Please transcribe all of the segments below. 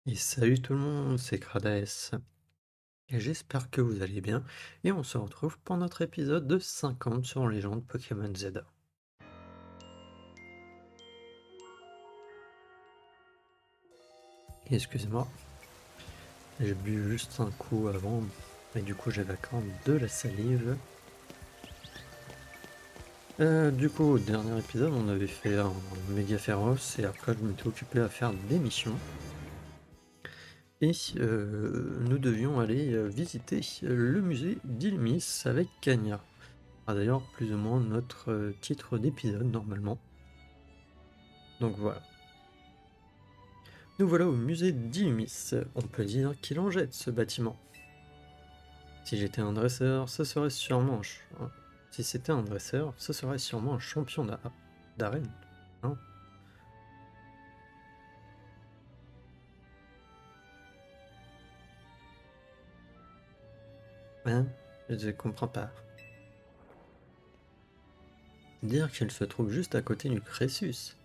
Et salut tout le monde, c'est Crades. Et j'espère que vous allez bien. Et on se retrouve pour notre épisode de 50 sur Légende Pokémon Z. Et excusez-moi, j'ai bu juste un coup avant. Et du coup j'avais quand même de la salive. Du coup au dernier épisode on avait fait un méga féroce. Et après je m'étais occupé à faire des missions. Et nous devions aller visiter le musée d'Ilmis avec Kanya. Ah, d'ailleurs, plus ou moins notre titre d'épisode normalement. Donc voilà. Nous voilà au musée d'Ilmis. On peut dire qu'il en jette ce bâtiment. Si j'étais un dresseur, ce serait sûrement si c'était un dresseur, ce serait sûrement un champion d'arène. Hein. Hein. Je comprends pas. Dire qu'il se trouve juste à côté du Crésus,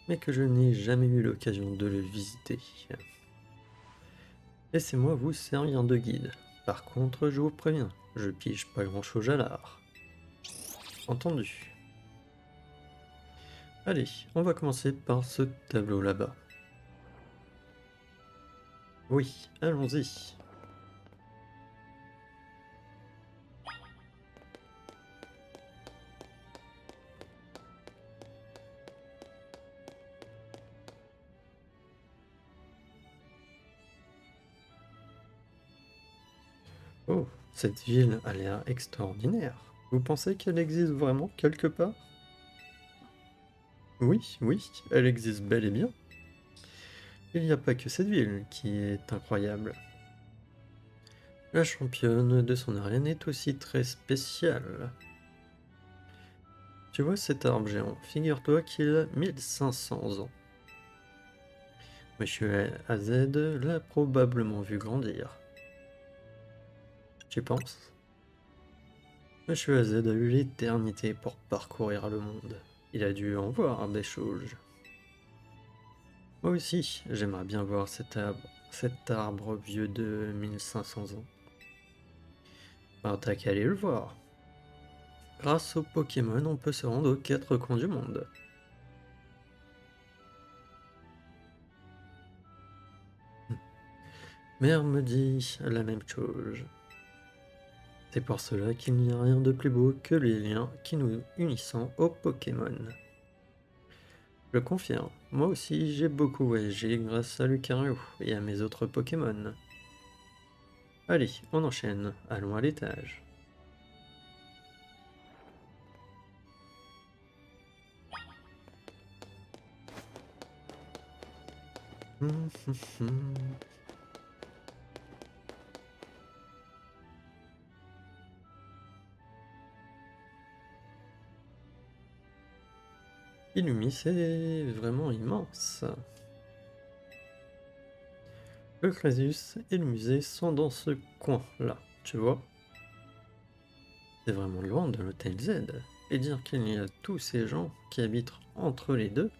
mais que je n'ai jamais eu l'occasion de le visiter. Laissez-moi vous servir de guide. Par contre, je vous préviens, je pige pas grand-chose à l'art. Entendu. Allez, on va commencer par ce tableau là-bas. Oui, allons-y. Oh, cette ville a l'air extraordinaire. Vous pensez qu'elle existe vraiment quelque part? Oui, oui, elle existe bel et bien. Il n'y a pas que cette ville qui est incroyable. La championne de son arène est aussi très spéciale. Tu vois cet arbre géant, figure-toi qu'il a 1500 ans. Monsieur AZ l'a probablement vu grandir. Tu penses? Monsieur AZ a eu l'éternité pour parcourir le monde. Il a dû en voir des choses. Moi aussi, j'aimerais bien voir cet arbre vieux de 1500 ans. Ben, t'as qu'à aller le voir. Grâce aux Pokémon, on peut se rendre aux quatre coins du monde. Mère me dit la même chose. C'est pour cela qu'il n'y a rien de plus beau que les liens qui nous unissent aux Pokémon. Je confirme, moi aussi j'ai beaucoup voyagé grâce à Lucario et à mes autres Pokémon. Allez, on enchaîne, allons à l'étage. Hum, hum, hum. Illumi, c'est vraiment immense. Le Crésus et le musée sont dans ce coin-là, tu vois. C'est vraiment loin de l'hôtel Z. Et dire qu'il y a tous ces gens qui habitent entre les deux.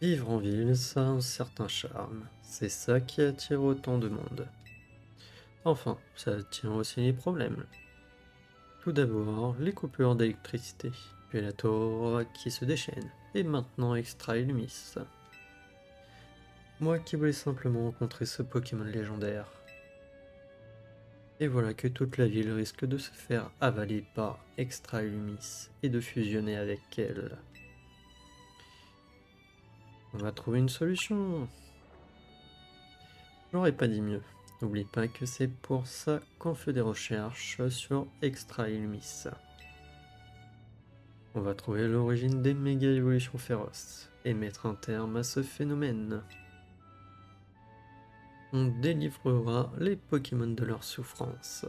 Vivre en ville, ça a un certain charme. C'est ça qui attire autant de monde. Enfin, ça attire aussi les problèmes. Tout d'abord, les coupures d'électricité, puis la tour qui se déchaîne, et maintenant Extra Illumis. Moi qui voulais simplement rencontrer ce Pokémon légendaire. Et voilà que toute la ville risque de se faire avaler par Extra Illumis et de fusionner avec elle. On va trouver une solution. J'aurais pas dit mieux. N'oublie pas que c'est pour ça qu'on fait des recherches sur Extra Illumis. On va trouver l'origine des méga évolutions féroces et mettre un terme à ce phénomène. On délivrera les Pokémon de leur souffrance.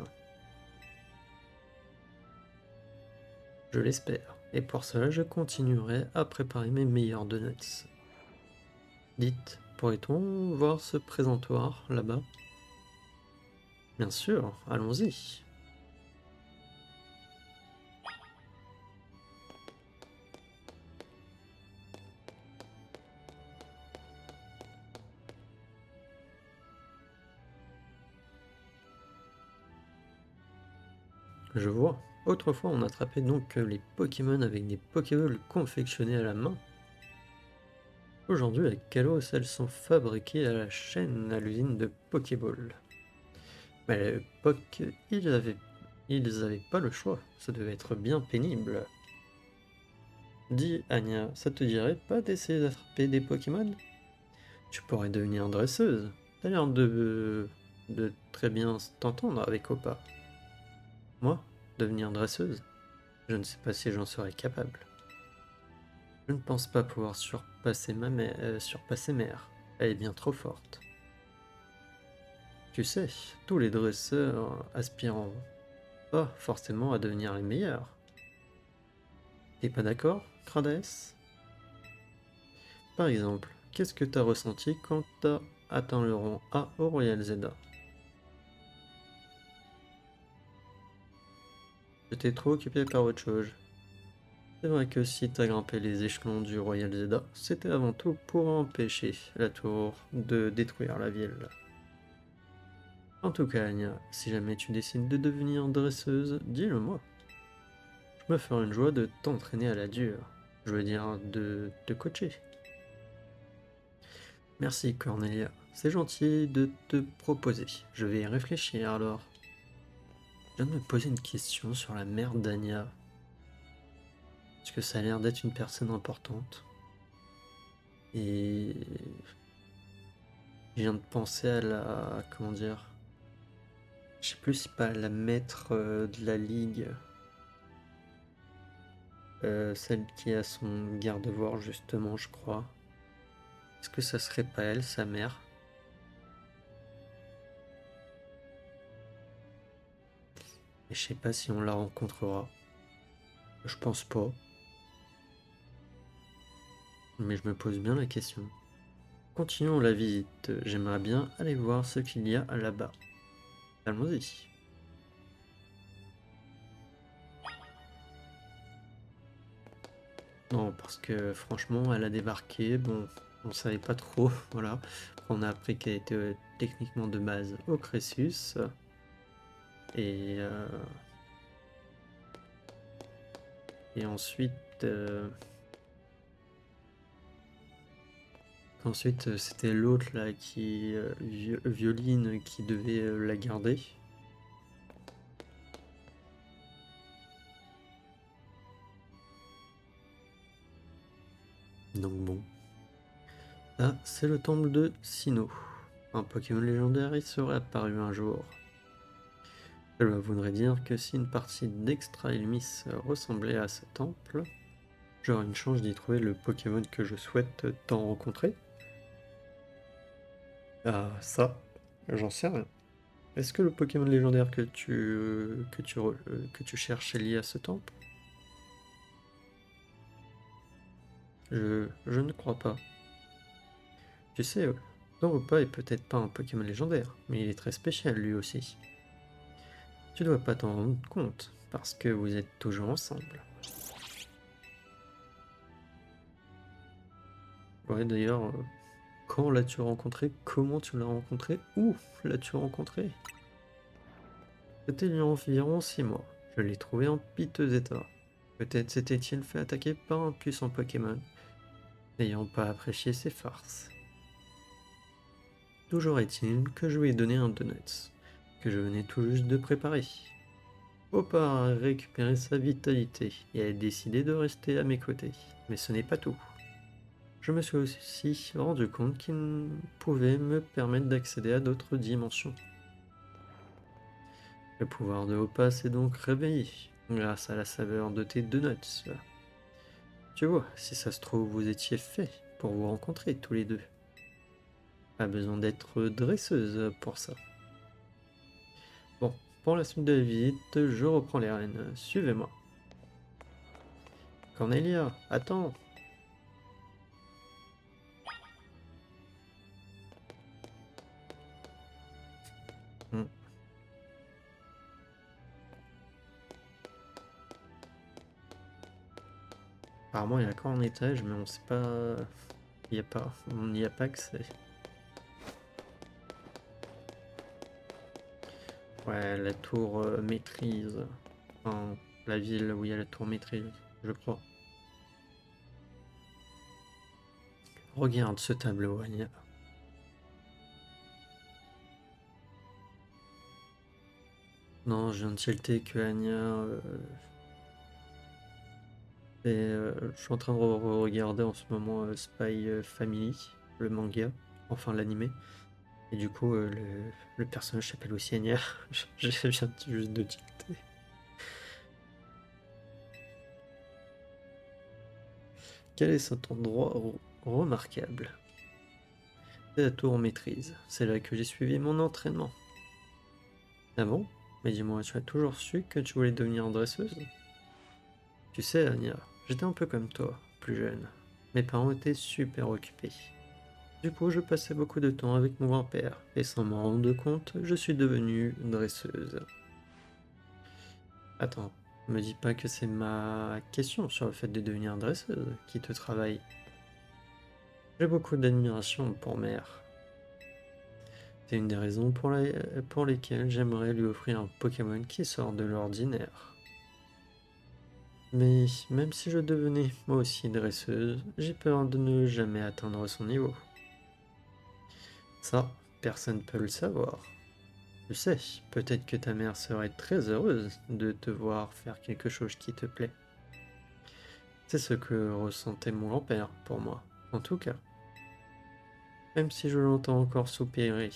Je l'espère, et pour cela je continuerai à préparer mes meilleurs donuts. Dites, pourrait-on voir ce présentoir là-bas? Bien sûr, allons-y. Je vois. Autrefois, on attrapait donc les Pokémon avec des Pokéballs confectionnés à la main. Aujourd'hui, avec Kalos, elles sont fabriquées à la chaîne, à l'usine de Pokéball. Mais à l'époque, ils avaient pas le choix. Ça devait être bien pénible. Dis, Anya, ça te dirait pas d'essayer d'attraper des Pokémon? Tu pourrais devenir dresseuse. T'as l'air de très bien t'entendre avec Oppa. Moi, devenir dresseuse? Je ne sais pas si j'en serais capable. Je ne pense pas pouvoir surpasser mère. Elle est bien trop forte. Tu sais, tous les dresseurs aspirent pas forcément à devenir les meilleurs. T'es pas d'accord, Cradaes? Par exemple, qu'est-ce que t'as ressenti quand t'as atteint le rang A au Royal Zelda? J'étais trop occupé par autre chose. C'est vrai que si t'as grimpé les échelons du Royal Zelda, c'était avant tout pour empêcher la tour de détruire la ville. En tout cas, Anya, si jamais tu décides de devenir dresseuse, dis-le moi. Je me ferai une joie de t'entraîner à la dure. Je veux dire, de te coacher. Merci, Cornelia. C'est gentil de te proposer. Je vais y réfléchir alors. Je viens de me poser une question sur la mère d'Anya. Est-ce que ça a l'air d'être une personne importante? Et je viens de penser à la... comment dire? Je sais plus si pas la maître de la ligue. Celle qui a son garde-voir justement, je crois. Est-ce que ça serait pas elle, sa mère? Et je sais pas si on la rencontrera. Je pense pas. Mais je me pose bien la question. Continuons la visite. J'aimerais bien aller voir ce qu'il y a là-bas. Allons-y. Non, parce que franchement, elle a débarqué. Bon, on savait pas trop. Voilà. On a appris qu'elle était techniquement de base au Crésus. Et, euh, et ensuite, c'était l'autre là qui Violine qui devait la garder. Donc bon. Là, c'est le temple de Sinnoh. Un Pokémon légendaire y serait apparu un jour. Cela voudrait dire que si une partie d'Extra Illumis ressemblait à ce temple, j'aurais une chance d'y trouver le Pokémon que je souhaite tant rencontrer. Ah, ça, j'en sais rien. Est-ce que le Pokémon légendaire que tu cherches est lié à ce temple? Je ne crois pas. Tu sais, Doropa est peut-être pas un Pokémon légendaire, mais il est très spécial lui aussi. Tu dois pas t'en rendre compte, parce que vous êtes toujours ensemble. Ouais, d'ailleurs, quand l'as-tu rencontré? Comment tu l'as rencontré? Où l'as-tu rencontré? C'était il y a environ 6 mois. Je l'ai trouvé en piteux état. Peut-être s'était-il fait attaquer par un puissant Pokémon, n'ayant pas apprécié ses farces. Toujours est-il que je lui ai donné un donut, que je venais tout juste de préparer. Hoppa a récupéré sa vitalité et a décidé de rester à mes côtés. Mais ce n'est pas tout. Je me suis aussi rendu compte qu'il pouvait me permettre d'accéder à d'autres dimensions. Le pouvoir de Hoppa s'est donc réveillé, grâce à la saveur de tes donuts. Tu vois, si ça se trouve, vous étiez fait pour vous rencontrer tous les deux. Pas besoin d'être dresseuse pour ça. Bon, pour la suite de la visite, je reprends les rênes. Suivez-moi. Cornelia, attends. Hmm. Apparemment, il y a encore un étage, mais on sait pas. Il y a pas. On n'y a pas accès. Ouais, la tour maîtrise. Enfin, la ville où il y a la tour maîtrise, je crois. Regarde ce tableau, Anya. Non, je viens de tilter que Anya. Je suis en train de regarder en ce moment Spy Family, le manga, enfin l'animé. Et du coup, le personnage s'appelle aussi Anya. Je viens juste de tilter. Quel est cet endroit remarquable? C'est la tour maîtrise. C'est là que j'ai suivi mon entraînement. Ah bon? Mais dis-moi, tu as toujours su que tu voulais devenir dresseuse? Tu sais, Anya, j'étais un peu comme toi, plus jeune. Mes parents étaient super occupés. Du coup, je passais beaucoup de temps avec mon grand-père, et sans m'en rendre compte, je suis devenue dresseuse. Attends, me dis pas que c'est ma question sur le fait de devenir dresseuse qui te travaille. J'ai beaucoup d'admiration pour Mère. C'est une des raisons pour lesquelles j'aimerais lui offrir un Pokémon qui sort de l'ordinaire. Mais même si je devenais moi aussi dresseuse, j'ai peur de ne jamais atteindre son niveau. Ça, personne ne peut le savoir. Tu sais, peut-être que ta mère serait très heureuse de te voir faire quelque chose qui te plaît. C'est ce que ressentait mon grand-père pour moi, en tout cas. Même si je l'entends encore soupirer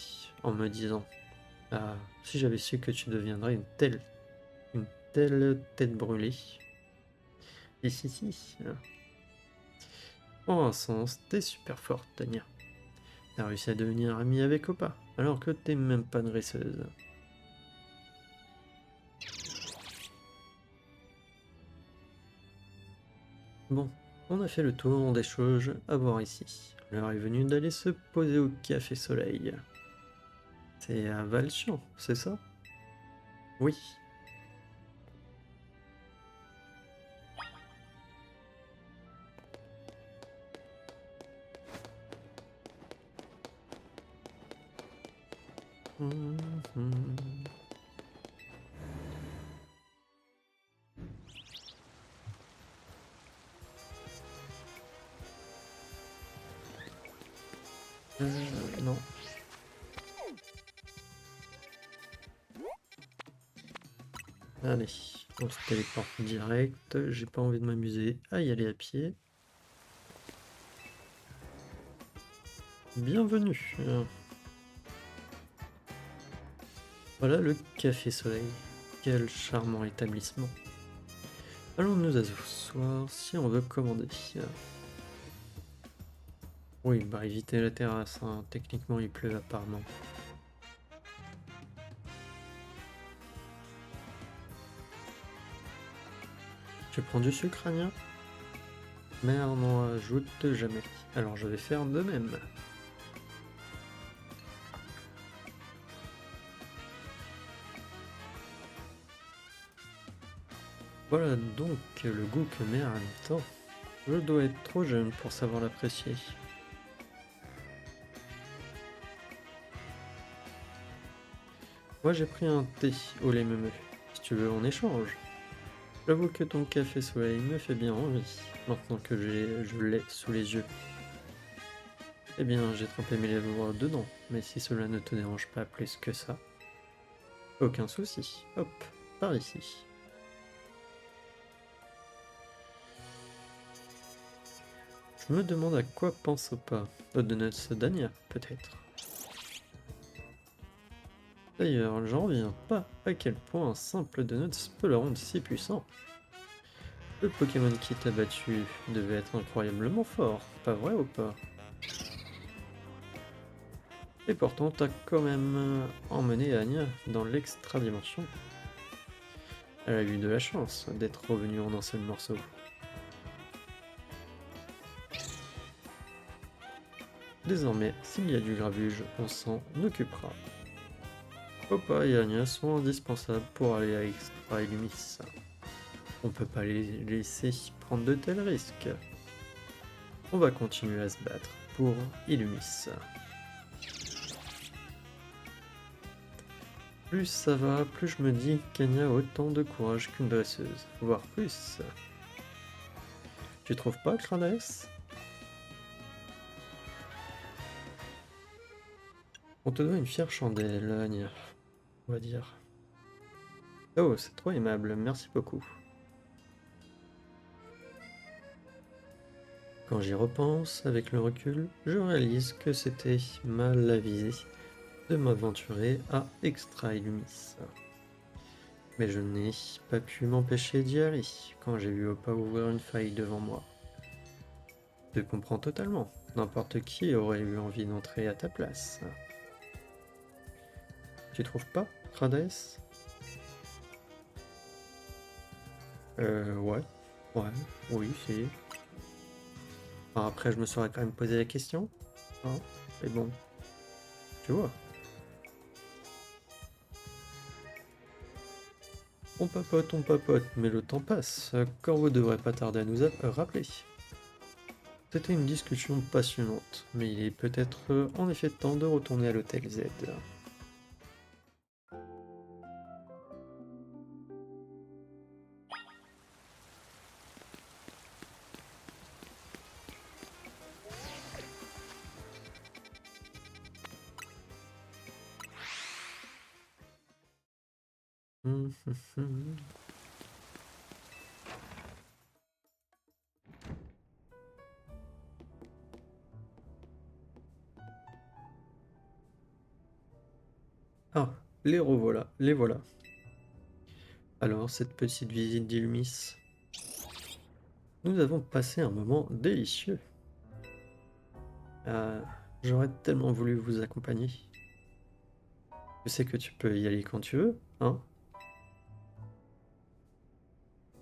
en me disant: Ah, si j'avais su que tu deviendrais une telle tête brûlée. Si. En un sens, t'es super forte, Tania. T'as réussi à devenir amie avec Opa, alors que t'es même pas dresseuse. Bon, on a fait le tour des choses à voir ici. L'heure est venue d'aller se poser au Café Soleil. C'est à Valchian, c'est ça? Oui. Mhm. Non. Allez, on se téléporte direct. J'ai pas envie de m'amuser à y aller à pied. Bienvenue. Voilà le Café Soleil. Quel charmant établissement. Allons nous asseoir si on veut commander. Oui, bah éviter la terrasse, hein. Techniquement il pleut apparemment. Tu prends du sucre, Anya? Mère n'en ajoute jamais. Alors je vais faire de même. Voilà donc le goût que Mère aime tant. Je dois être trop jeune pour savoir l'apprécier. Moi j'ai pris un thé au lait meumeux. Si tu veux en échange. J'avoue que ton café soleil me fait bien envie, maintenant que je l'ai sous les yeux. Eh bien, j'ai trempé mes lèvres dedans, mais si cela ne te dérange pas plus que ça, aucun souci. Hop, par ici. Je me demande à quoi pense pas. Aux donuts d'Ania, peut-être. D'ailleurs, j'en reviens pas à quel point un simple donut peut le rendre si puissant. Le Pokémon qui t'a battu devait être incroyablement fort, pas vrai ou pas? Et pourtant, t'as quand même emmené Anya dans l'extra dimension. Elle a eu de la chance d'être revenue en un seul morceau. Désormais, s'il y a du grabuge, on s'en occupera. Opa et Anya sont indispensables pour aller à Extra Illumis. On peut pas les laisser prendre de tels risques. On va continuer à se battre pour Illumis. Plus ça va, plus je me dis qu'Anya a autant de courage qu'une dresseuse, voire plus. Tu trouves pas, Crades? On te doit une fière chandelle, Anya, on va dire. Oh, c'est trop aimable, merci beaucoup. Quand j'y repense, avec le recul, je réalise que c'était mal avisé de m'aventurer à Extra Illumis. Mais je n'ai pas pu m'empêcher d'y aller quand j'ai vu Oppa ouvrir une faille devant moi. Je comprends totalement, n'importe qui aurait eu envie d'entrer à ta place. Tu trouves pas, Crades? Ouais. Ouais, oui, si. Enfin, après, je me serais quand même posé la question. Hein, mais bon, tu vois. On papote, mais le temps passe. Corvo devrait pas tarder à nous rappeler. C'était une discussion passionnante, mais il est peut-être en effet temps de retourner à l'hôtel Z. Ah, les revoilà, les voilà. Alors, cette petite visite d'Illumis. Nous avons passé un moment délicieux. Ah, j'aurais tellement voulu vous accompagner. Je sais que tu peux y aller quand tu veux, hein?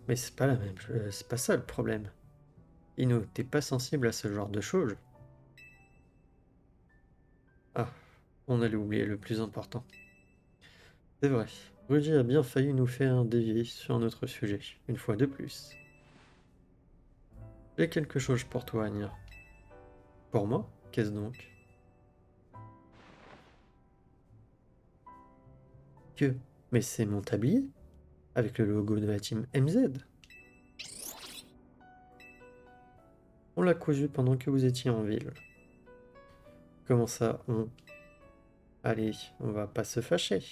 Mais c'est pas la même, c'est pas ça le problème. Ino, t'es pas sensible à ce genre de choses. Ah, on allait oublier le plus important. C'est vrai, Rudy a bien failli nous faire dévier sur notre sujet, une fois de plus. J'ai quelque chose pour toi, Anya. Pour moi? Qu'est-ce donc? Que? Mais c'est mon tablier, avec le logo de la team MZ. On l'a cousu pendant que vous étiez en ville. Comment ça, on... Allez, on va pas se fâcher.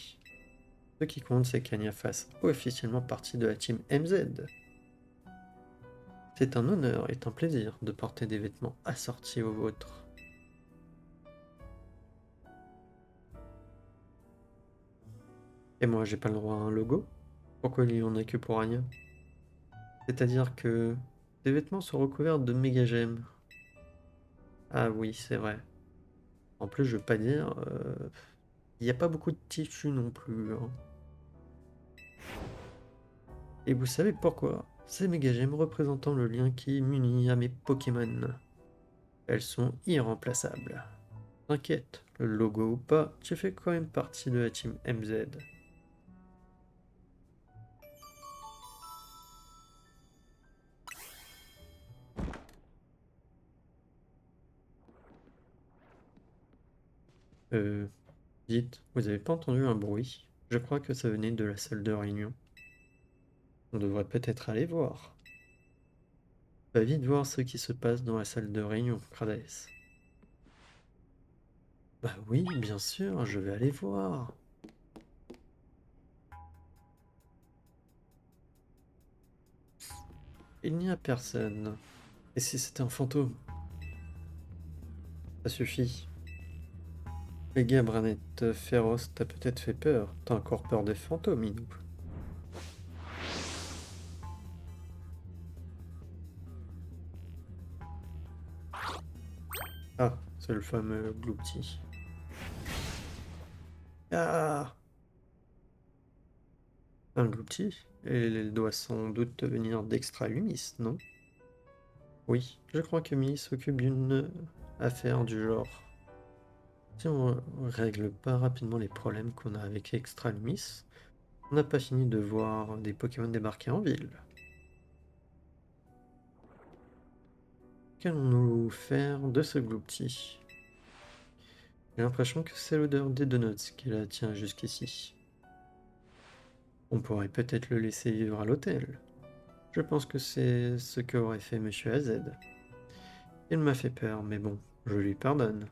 Ce qui compte, c'est qu'Anya fasse officiellement partie de la team MZ. C'est un honneur et un plaisir de porter des vêtements assortis aux vôtres. Et moi, j'ai pas le droit à un logo? Pourquoi il y en a que pour Anya? C'est-à-dire que ces vêtements sont recouverts de méga gemmes. Ah oui, c'est vrai. En plus, je veux pas dire, il n'y a pas beaucoup de tissu non plus, hein. Et vous savez pourquoi? Ces méga gemmes représentant le lien qui m'unit à mes Pokémon. Elles sont irremplaçables. T'inquiète, le logo ou pas, tu fais quand même partie de la team MZ. Euh, Dites, vous avez pas entendu un bruit? Je crois que ça venait de la salle de réunion. On devrait peut-être aller voir. Va vite voir ce qui se passe dans la salle de réunion, Crades. Bah oui, bien sûr, je vais aller voir. Il n'y a personne. Et si c'était un fantôme? Ça suffit. Les gars, Branette féroce, t'as peut-être fait peur. T'as encore peur des fantômes, Inou. Ah, c'est le fameux Gloopty. Ah! Un Gloopty? Et il doit sans doute venir d'Extra Lumis, non? Oui, je crois que Millie s'occupe d'une affaire du genre. Si on règle pas rapidement les problèmes qu'on a avec Extra Lumis, on n'a pas fini de voir des Pokémon débarquer en ville. Qu'allons-nous faire de ce Gloopty? J'ai l'impression que c'est l'odeur des donuts qui la tient jusqu'ici. On pourrait peut-être le laisser vivre à l'hôtel. Je pense que c'est ce qu'aurait fait Monsieur AZ. Il m'a fait peur, mais bon, je lui pardonne.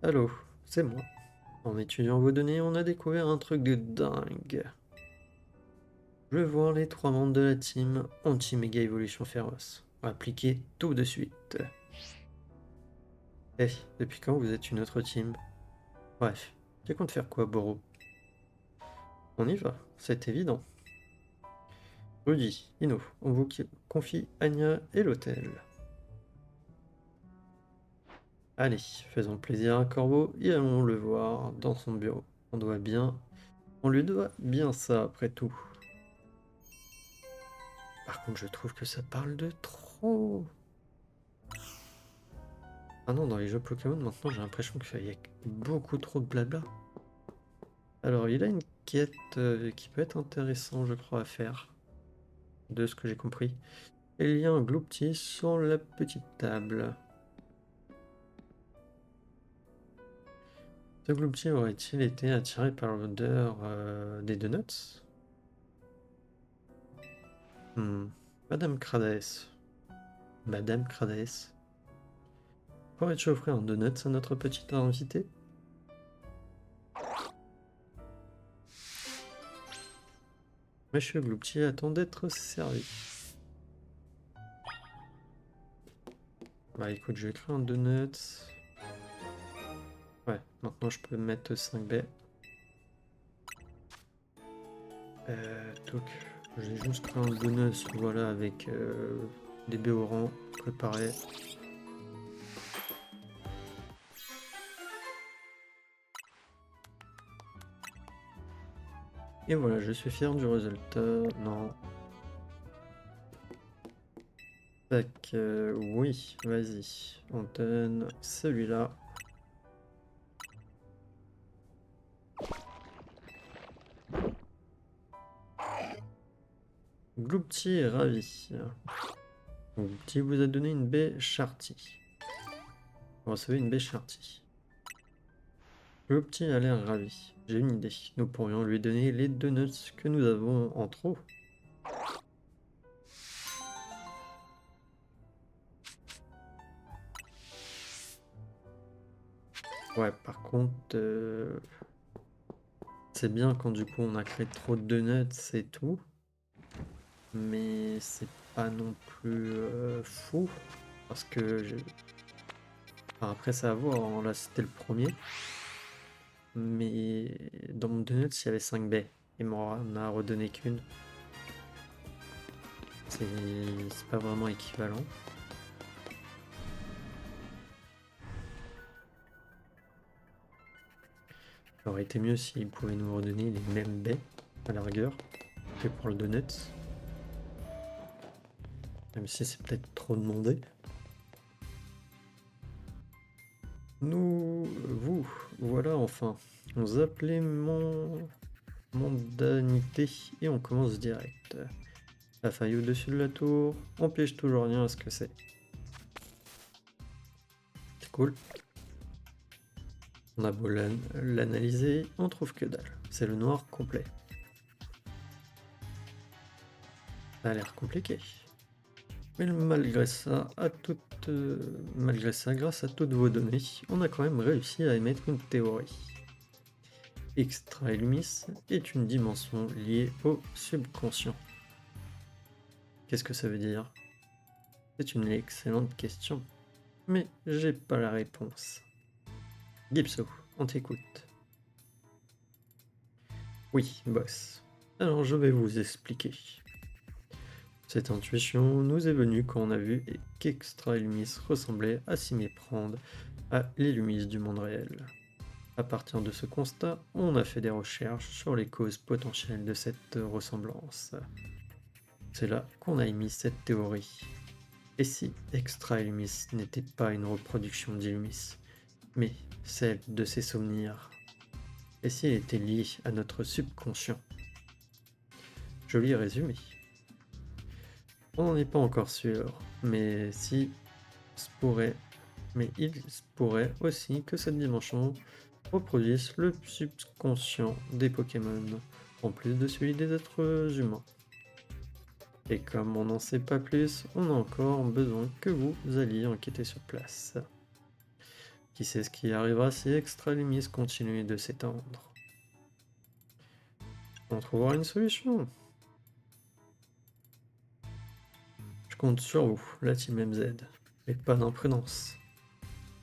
Allô, c'est moi. En étudiant vos données, on a découvert un truc de dingue. Je veux voir les 3 membres de la team anti-méga évolution féroce. Appliquez tout de suite. Eh, depuis quand vous êtes une autre team? Bref, tu comptes faire quoi, Boro? On y va, c'est évident. Rudy, Ino, on vous confie Anya et l'hôtel. Allez, faisons plaisir à Corbeau et allons le voir dans son bureau. On lui doit bien ça après tout. Par contre, je trouve que ça parle de trop. Ah non, dans les jeux Pokémon, maintenant, j'ai l'impression qu'il y a beaucoup trop de blabla. Alors, il a une quête qui peut être intéressante, je crois, à faire, de ce que j'ai compris. Et il y a un Gloupti sur la petite table. Ce Gloupti aurait-il été attiré par l'odeur des donuts? Madame Cradaes. Madame Cradaes. Pourrais-tu offrir un donut à notre petite invitée? Monsieur Gloupti attend d'être servi. Bah écoute, je vais créer un donut. Ouais, maintenant je peux mettre 5 baies. Donc, j'ai juste créé un donut, voilà, avec des baies au rang préparées. Et voilà, je suis fier du résultat. Non. Tac, oui, vas-y. On donne celui-là. Gloupti est ravi. Gloupti vous a donné une baie Charty. Vous recevez une baie Charty. Gloupti a l'air ravi. J'ai une idée. Nous pourrions lui donner les donuts que nous avons en trop. Ouais, par contre, c'est bien quand du coup on a créé trop de donuts et tout. Mais c'est pas non plus fou. Parce que enfin, après ça à voir, hein, là c'était le premier. Mais dans mon donut il y avait 5 baies. Il m'en a redonné qu'une. C'est pas vraiment équivalent. Ça aurait été mieux s'il pouvait nous redonner les mêmes baies, à la rigueur, que pour le donut. Même si c'est peut-être trop demandé. Vous, voilà enfin. On zappe les mondanités et on commence direct. La faille au-dessus de la tour, on piège toujours rien à ce que c'est. C'est cool. On a beau l'analyser, on trouve que dalle. C'est le noir complet. Ça a l'air compliqué. Mais malgré ça, grâce à toutes vos données, on a quand même réussi à émettre une théorie. Extra Illumis est une dimension liée au subconscient. Qu'est-ce que ça veut dire? C'est une excellente question, mais j'ai pas la réponse. Gipso, on t'écoute. Oui, boss. Alors je vais vous expliquer. Cette intuition nous est venue quand on a vu qu'Extra Illumis ressemblait à s'y méprendre à l'Illumis du monde réel. À partir de ce constat, on a fait des recherches sur les causes potentielles de cette ressemblance. C'est là qu'on a émis cette théorie. Et si Extra Illumis n'était pas une reproduction d'Illumis, mais celle de ses souvenirs? Et s'il était lié à notre subconscient? Joli résumé. On n'en est pas encore sûr, mais si se pourrait, mais il se pourrait aussi que cette dimension reproduise le subconscient des Pokémon, en plus de celui des êtres humains. Et comme on n'en sait pas plus, on a encore besoin que vous alliez enquêter sur place. Qui sait ce qui arrivera si Extralimis continue de s'étendre? On trouvera une solution. Je compte sur vous, la team MZ, mais pas d'imprudence.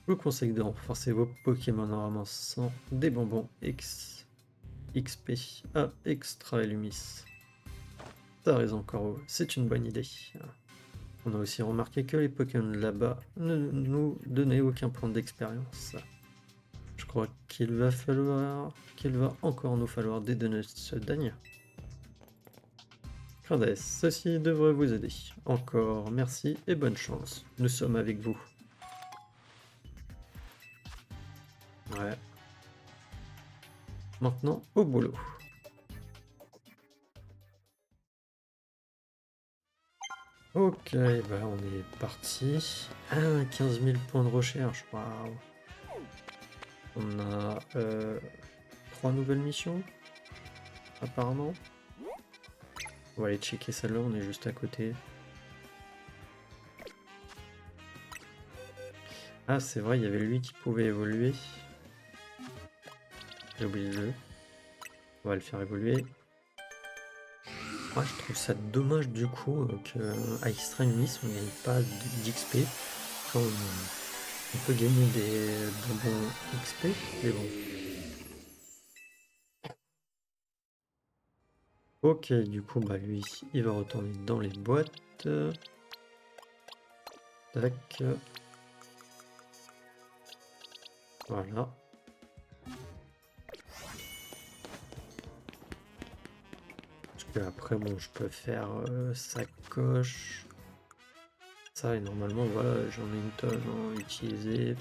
Je vous conseille de renforcer vos Pokémon en ramassant des bonbons XP à Extralumis. T'as raison, Corvo, c'est une bonne idée. On a aussi remarqué que les Pokémon là-bas ne nous donnaient aucun point d'expérience. Je crois qu'il va encore nous falloir des donuts d'Agna. Crades, ceci devrait vous aider. Encore merci et bonne chance. Nous sommes avec vous. Ouais. Maintenant, au boulot. Ok, bah on est parti. 15 000 points de recherche, waouh. On a 3 nouvelles missions, apparemment. On va aller checker celle-là, on est juste à côté. Ah, c'est vrai, il y avait lui qui pouvait évoluer. J'ai oublié le jeu. On va le faire évoluer. Moi, je trouve ça dommage du coup qu'à Extremis, on gagne pas d'XP. Quand on peut gagner des bonbons XP, mais bon. Ok, du coup, bah lui, il va retourner dans les boîtes. Tac. Voilà. Parce que après, bon, je peux faire sacoche. Ça, et normalement, voilà, j'en ai une tonne à utiliser.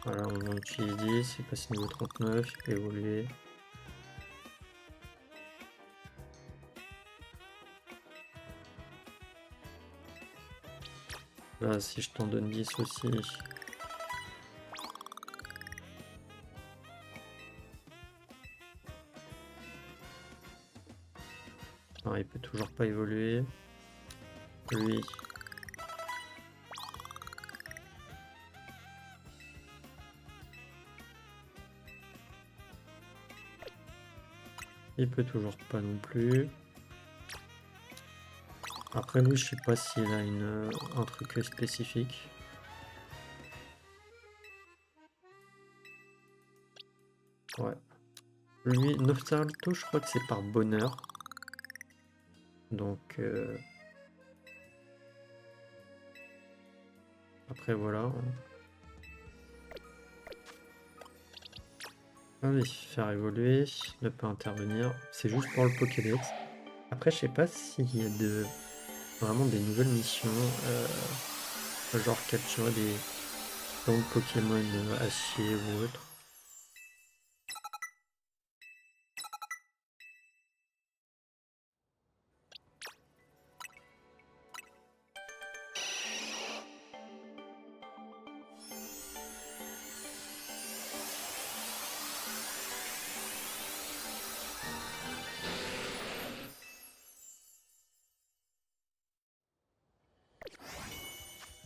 Voilà, on en utilise 10, il passe niveau 39, il peut évoluer. Là, si je t'en donne 10 aussi. Non, il peut toujours pas évoluer. Lui. Il peut toujours pas non plus. Après lui, je sais pas s'il a un truc spécifique. Ouais. Lui, Nostalto, je crois que c'est par bonheur. Donc... Après, voilà. Allez, faire évoluer, ne pas intervenir. C'est juste pour le Pokédex. Après, je sais pas s'il y a vraiment des nouvelles missions, genre capturer des dents de Pokémon acier ou autre.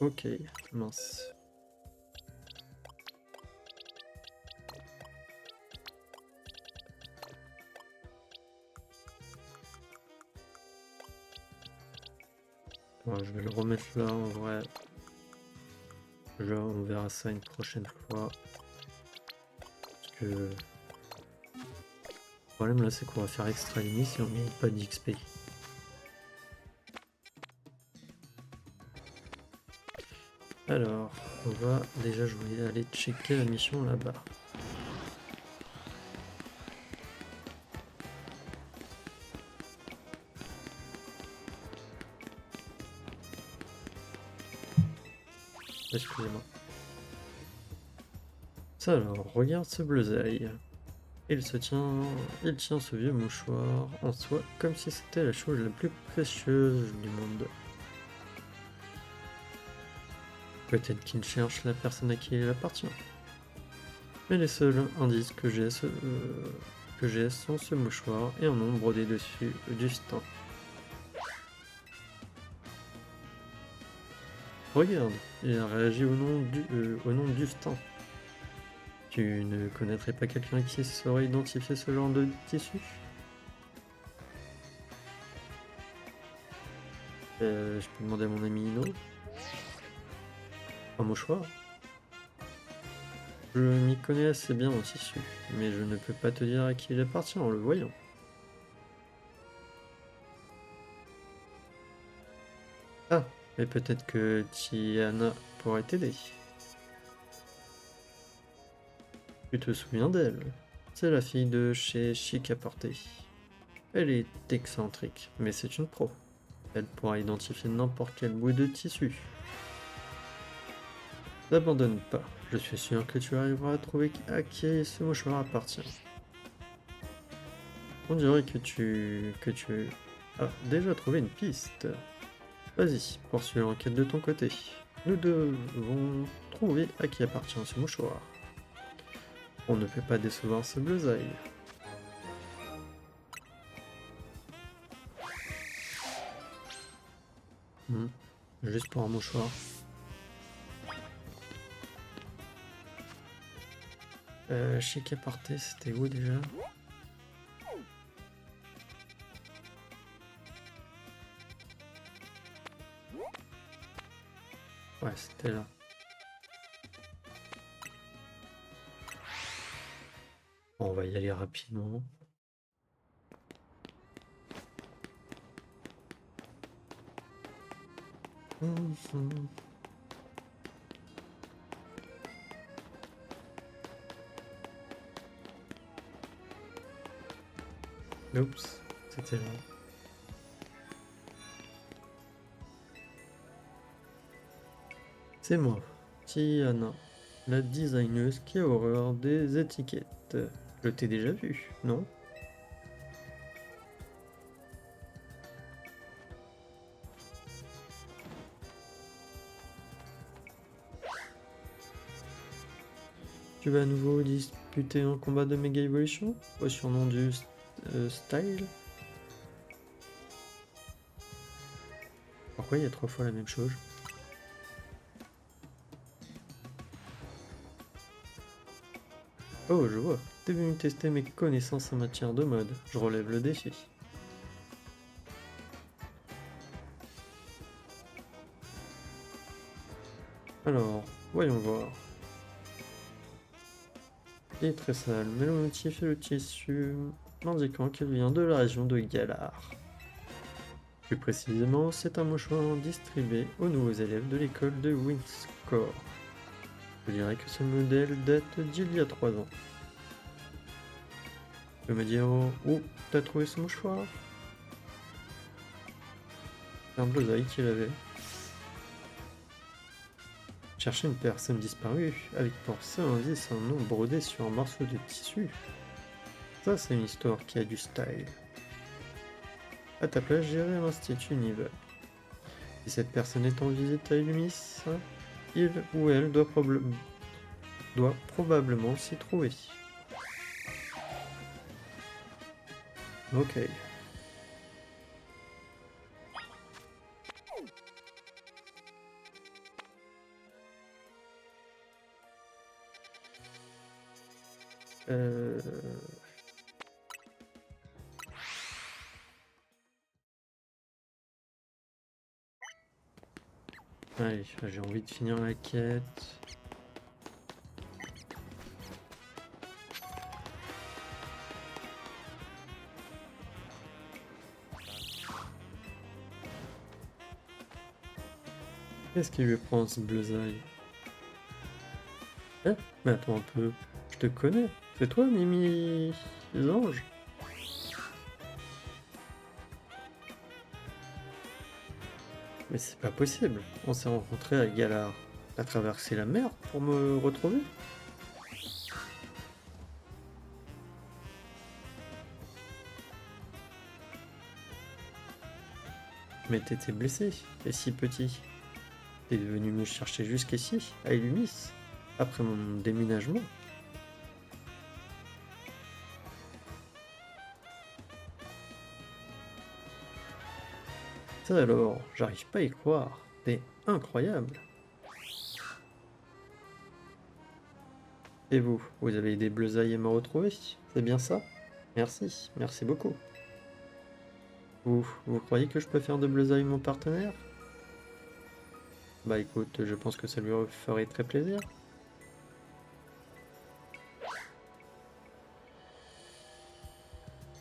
Ok, mince. Ouais, je vais le remettre là en vrai. On verra ça une prochaine fois. Parce que le problème là, c'est qu'on va faire extra limite et on gagne pas d'XP. Alors, on va déjà, je vais aller checker la mission là-bas. Excusez-moi. Ça alors, regarde ce bleusaille. Il tient ce vieux mouchoir en soi comme si c'était la chose la plus précieuse du monde. Peut-être qu'il cherche la personne à qui il appartient. Mais les seuls indices que j'ai sont ce mouchoir et un nom brodé dessus du Justin. Regarde, il a réagi au nom de Justin. Tu ne connaîtrais pas quelqu'un qui saurait identifier ce genre de tissu? Je peux demander à mon ami Ino. Un mouchoir? Je m'y connais assez bien en tissu, mais je ne peux pas te dire à qui il appartient en le voyant. Ah, mais peut-être que Tiana pourrait t'aider. Tu te souviens d'elle? C'est la fille de chez Chic à porter. Elle est excentrique, mais c'est une pro. Elle pourra identifier n'importe quel bout de tissu. N'abandonne pas, je suis sûr que tu arriveras à trouver à qui ce mouchoir appartient. On dirait que tu as déjà trouvé une piste. Vas-y, poursuis l'enquête de ton côté. Nous devons trouver à qui appartient ce mouchoir. On ne peut pas décevoir ce Bluesail. Juste pour un mouchoir. Chez Caparté, c'était où déjà? Ouais, c'était là. Bon, on va y aller rapidement. Oups, c'était là. C'est moi, Tiana, la designeuse qui a horreur des étiquettes. Je t'ai déjà vu, non? Tu vas à nouveau disputer un combat de Mega Evolution au surnom du Style? Pourquoi il y a 3 fois la même chose? Oh, je vois. T'es venu tester mes connaissances en matière de mode. Je relève le défi. Alors, voyons voir. Il est très sale, mais le motif et le tissu m'indiquant qu'il vient de la région de Galar. Plus précisément, c'est un mouchoir distribué aux nouveaux élèves de l'école de Windscore. Je dirais que ce modèle date d'il y a 3 ans. Tu peux me dire où t'as trouvé ce mouchoir? C'est un Bluesail qui l'avait. Chercher une personne disparue, avec pour seul indice un nom brodé sur un morceau de tissu. Ça, c'est une histoire qui a du style. À ta place, j'irai à l'Institut Nive. Si cette personne est en visite à Illumis, il ou elle doit probablement s'y trouver. Ok. Euh... Allez, j'ai envie de finir la quête. Qu'est-ce qui lui prend ce Bluesail? Eh, mais attends un peu, je te connais. C'est toi, Mimi les anges? Mais c'est pas possible. On s'est rencontrés à Galar. T'as traversé la mer pour me retrouver? Mais t'étais blessé, et si petit. T'es venu me chercher jusqu'ici, à Illumis, après mon déménagement. Ça alors, j'arrive pas à y croire. C'est incroyable. Et vous, vous avez des bleusailles à me retrouver? C'est bien ça? Merci, merci beaucoup. Vous croyez que je peux faire de bleusailles mon partenaire? Bah écoute, je pense que ça lui ferait très plaisir.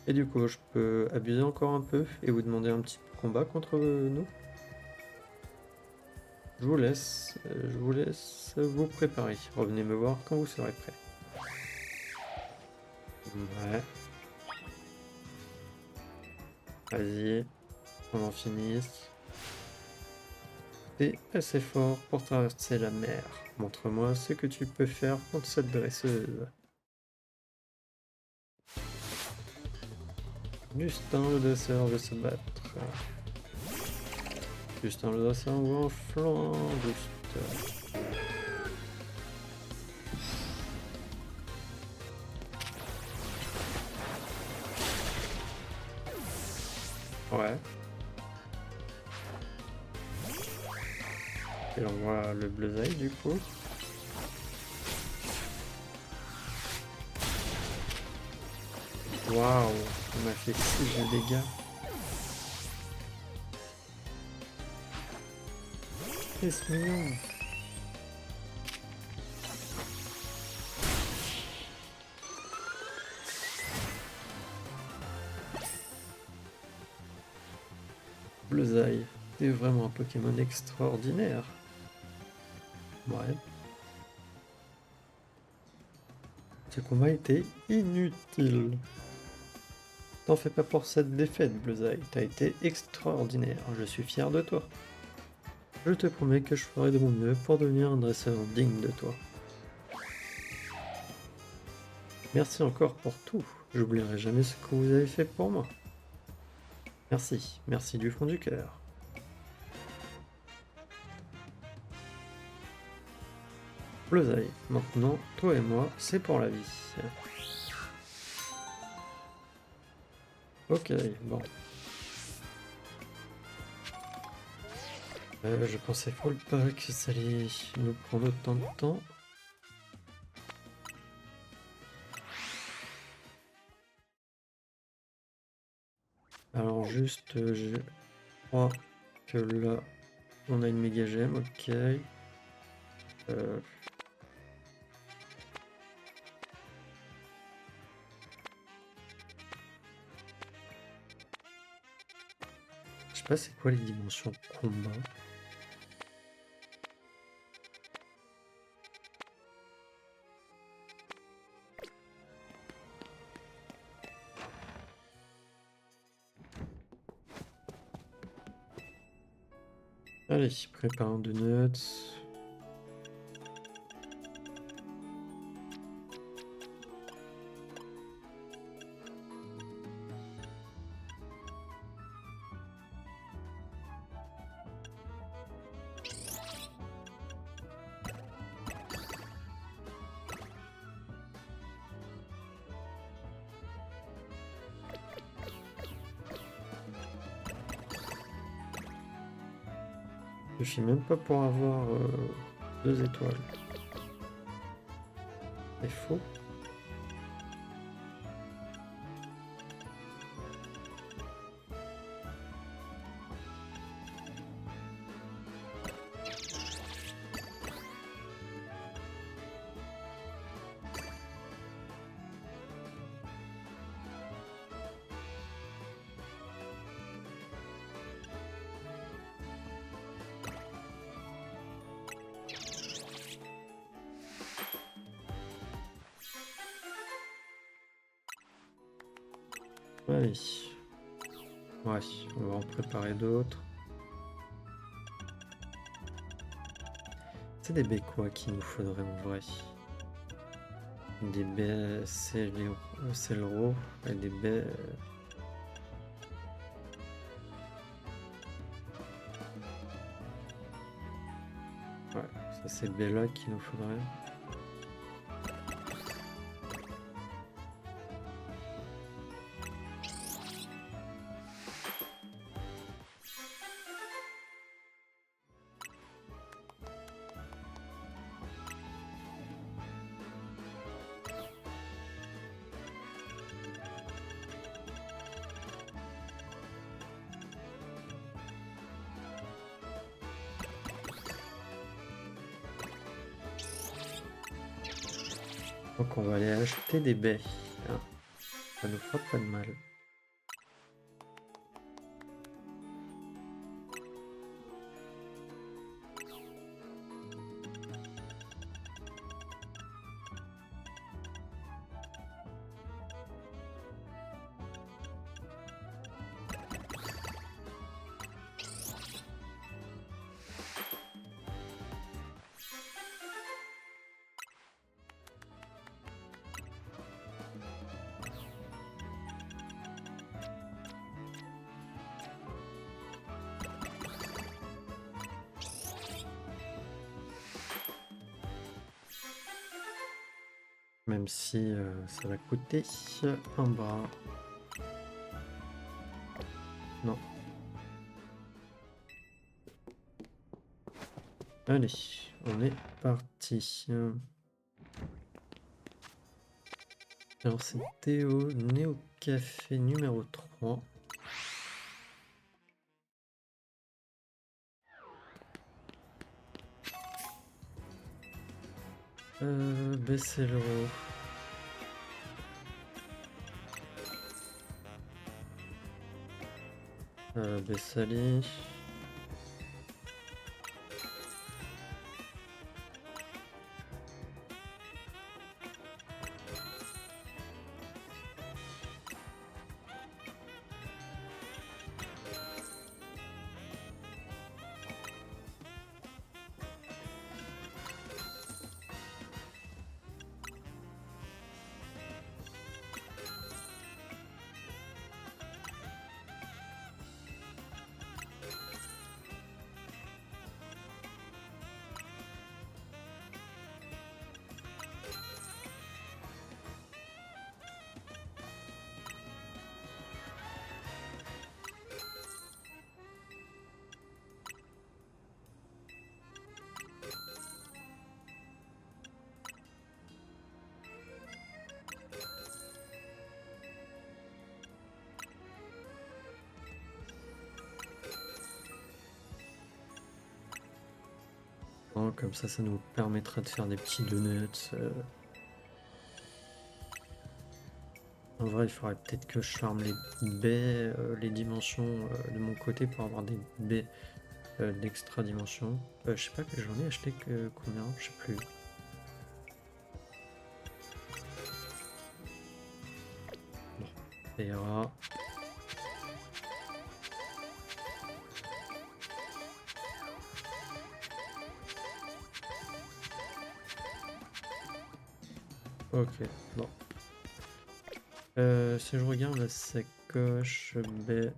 Et du coup, je peux abuser encore un peu et vous demander un petit combat contre nous? Je vous laisse vous préparer. Revenez me voir quand vous serez prêt. Ouais, vas-y, on en finisse. T'es assez fort pour traverser la mer. Montre-moi ce que tu peux faire contre cette dresseuse. Justin le dresseur veut se battre. Justin le dresseur envoie en flanc. Juste. Ouais. Et on voit le bleusaille du coup. Waouh, on m'a fait 6 de dégâts. C'est mignon. Bleusaille, t'es vraiment un Pokémon extraordinaire. Ouais. Ce combat était inutile. T'en fais pas pour cette défaite, Bleusaille. T'as été extraordinaire. Je suis fier de toi. Je te promets que je ferai de mon mieux pour devenir un dresseur digne de toi. Merci encore pour tout. J'oublierai jamais ce que vous avez fait pour moi. Merci, merci du fond du cœur. Bleusaille, maintenant, toi et moi, c'est pour la vie. Ok, bon. Je pensais pas que ça allait nous prendre autant de temps. Alors juste, je crois que là, on a une méga gemme, ok. Je sais pas c'est quoi les dimensions combat. Allez, prépare un donuts. Je suis même pas pour avoir 2 étoiles. C'est faux. Allez. Ouais, on va en préparer d'autres. C'est des baies quoi qu'il nous faudrait en vrai. Des baies Célero et des baies. c'est Bella qu'il nous faudrait. Donc on va aller acheter des baies. Hein. Ça nous fera pas de mal. Même si ça va coûter un bras. Non. Allez, on est parti. Alors c'était au Néo Café numéro 3. Baisser l'euro. Bessali. Comme ça nous permettra de faire des petits donuts. En vrai, il faudrait peut-être que je farme les baies, les dimensions de mon côté pour avoir des baies d'extra dimension. Je sais pas que j'en ai acheté que combien, je sais plus. Bon, ça ira. Ok, bon. Si je regarde la sacoche baie.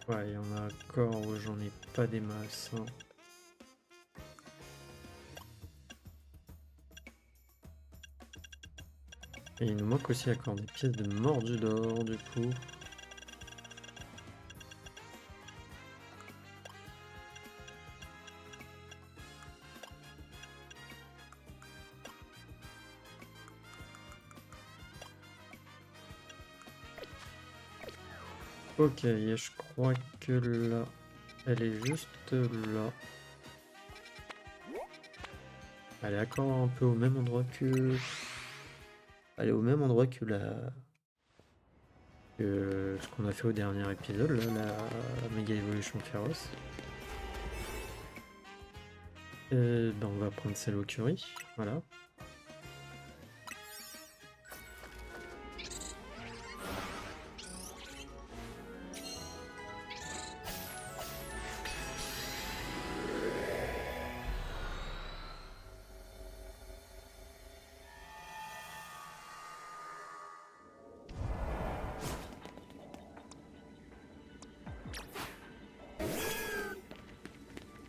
Ouais, il y en a encore où j'en ai pas des masses. Hein. Et il nous manque aussi encore des pièces de mordu d'or du coup. Ok, et je crois que là, elle est juste là. Elle est encore un peu au même endroit que... Elle est au même endroit que ce qu'on a fait au dernier épisode, là, la Mega Evolution Féroce. Ben on va prendre celle au curry, voilà.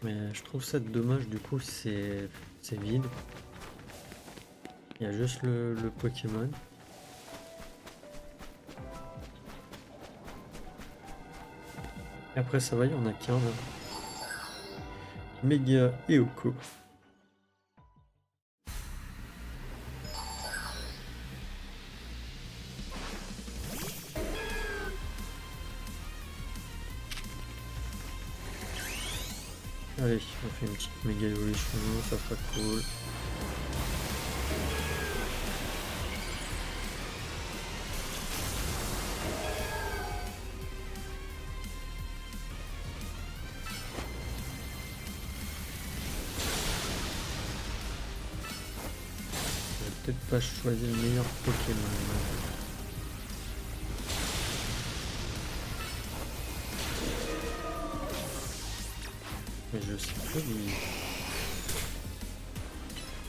Mais je trouve ça dommage, du coup, c'est vide. Il y a juste le Pokémon. Et après, ça va, il y en a qu'un là. Méga Eoko. Allez, on fait une petite méga évolution, ça sera cool. J'ai peut-être pas choisi le meilleur Pokémon. Mais je sais plus.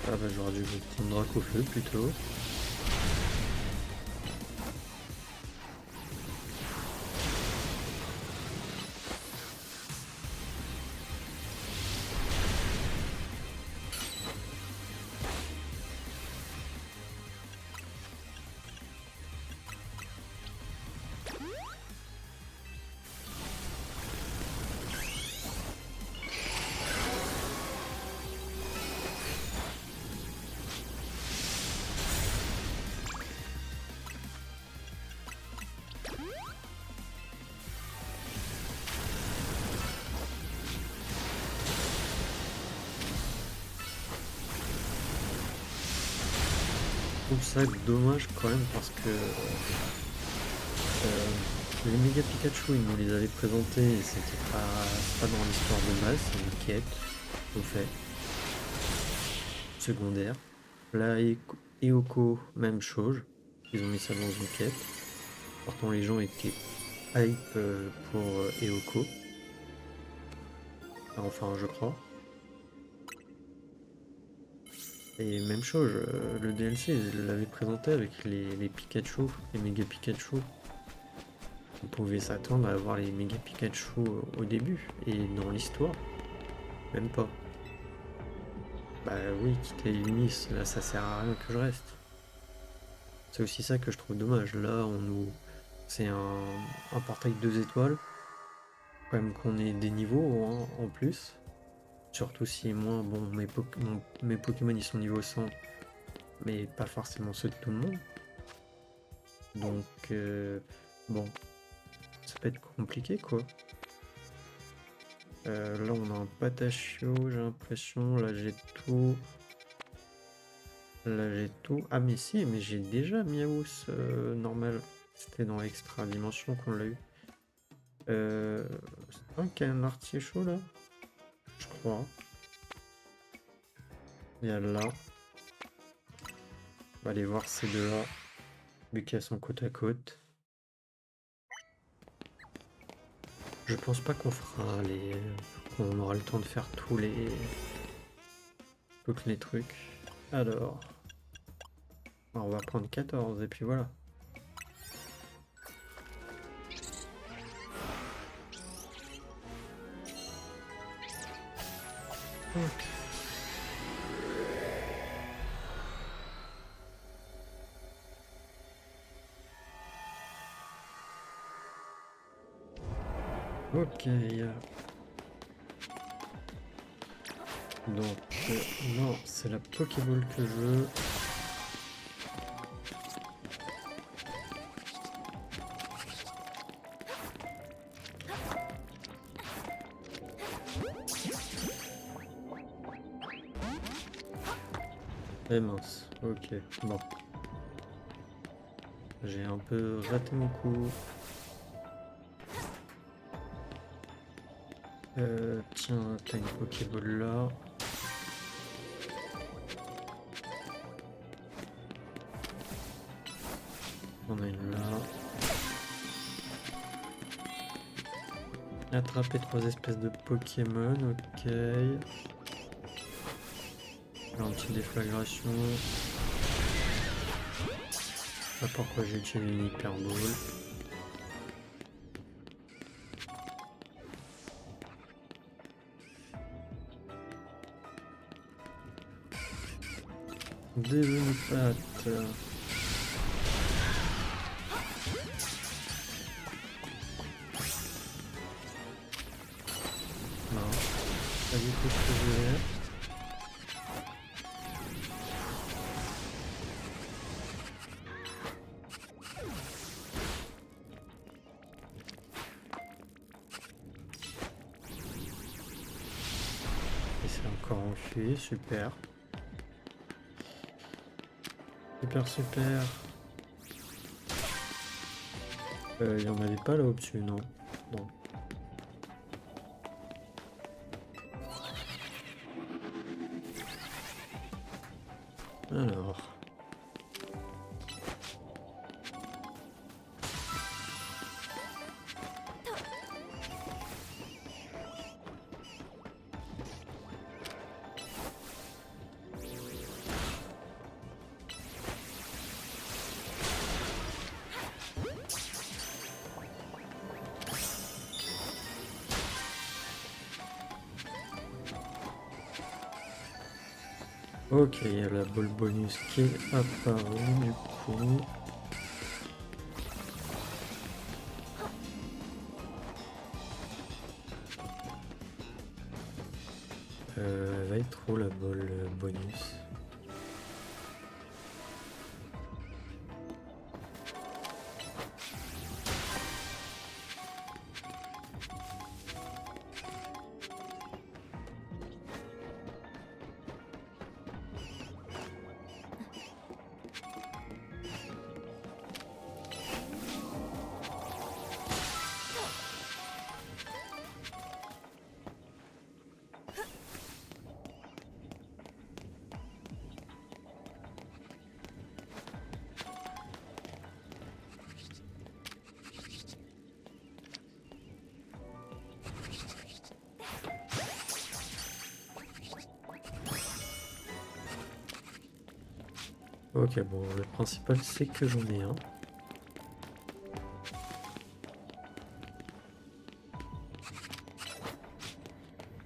Ah bah j'aurais dû prendre Dracofeu plutôt. Je trouve ça dommage quand même parce que les méga Pikachu ils nous les avaient présentés et c'était pas dans l'histoire de base, c'est une quête au fait secondaire. Là Eoko, même chose, ils ont mis ça dans une quête. Pourtant les gens étaient hype pour Eoko. Enfin je crois. Et même chose, le DLC il l'avait présenté avec les Pikachu, les méga Pikachu. On pouvait s'attendre à avoir les méga Pikachu au début et dans l'histoire, même pas. Bah oui, quitter Illumis, là ça sert à rien que je reste. C'est aussi ça que je trouve dommage. Là on nous. C'est un portail 2 étoiles. Quand même qu'on ait des niveaux hein, en plus. Surtout si moi, bon, mes Pokémon ils sont niveau 100, mais pas forcément ceux de tout le monde. Donc bon, ça peut être compliqué quoi. Là on a un Patachio, j'ai l'impression. Là j'ai tout. Là j'ai tout. Ah mais si, mais j'ai déjà Miaous normal. C'était dans Extra Dimension qu'on l'a eu. C'est pas un canard artichaut là? Je crois. Il y a là. On va aller voir ces deux-là, vu qu'elles sont côte à côte. Je pense pas qu'on fera les. Qu'on aura le temps de faire tous les trucs. Alors, on va prendre 14 et puis voilà. Ok. Donc, non, c'est la Pokéball que je veux. Eh mince, ok, bon. J'ai un peu raté mon coup. Tiens, t'as une Pokéball là. On a une là. Attraper 3 espèces de Pokémon, ok. Un petit déflagration. Je sais pas pourquoi j'ai utilisé une Hyper Ball. Des pattes. Non, pas du tout ce que je voulais. Et c'est encore enfui, super. Super, super. Il y en avait pas là au-dessus, non? Non. Alors. Ok, il y a la boule bonus qui est apparue du coup. Elle va être où la boule bonus? Ok, bon, le principal c'est que j'en ai un.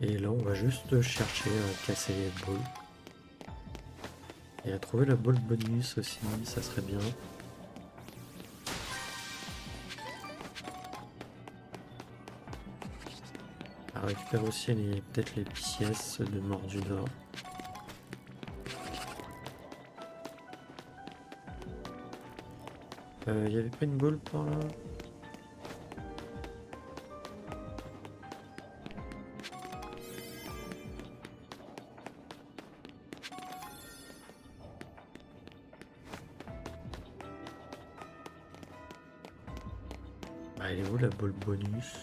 Et là, on va juste chercher à casser les boules. Et à trouver la boule bonus aussi, ça serait bien. À récupérer aussi peut-être les pièces de mort du Nord. Il y avait pas une boule par là? Bah, elle est où la boule bonus?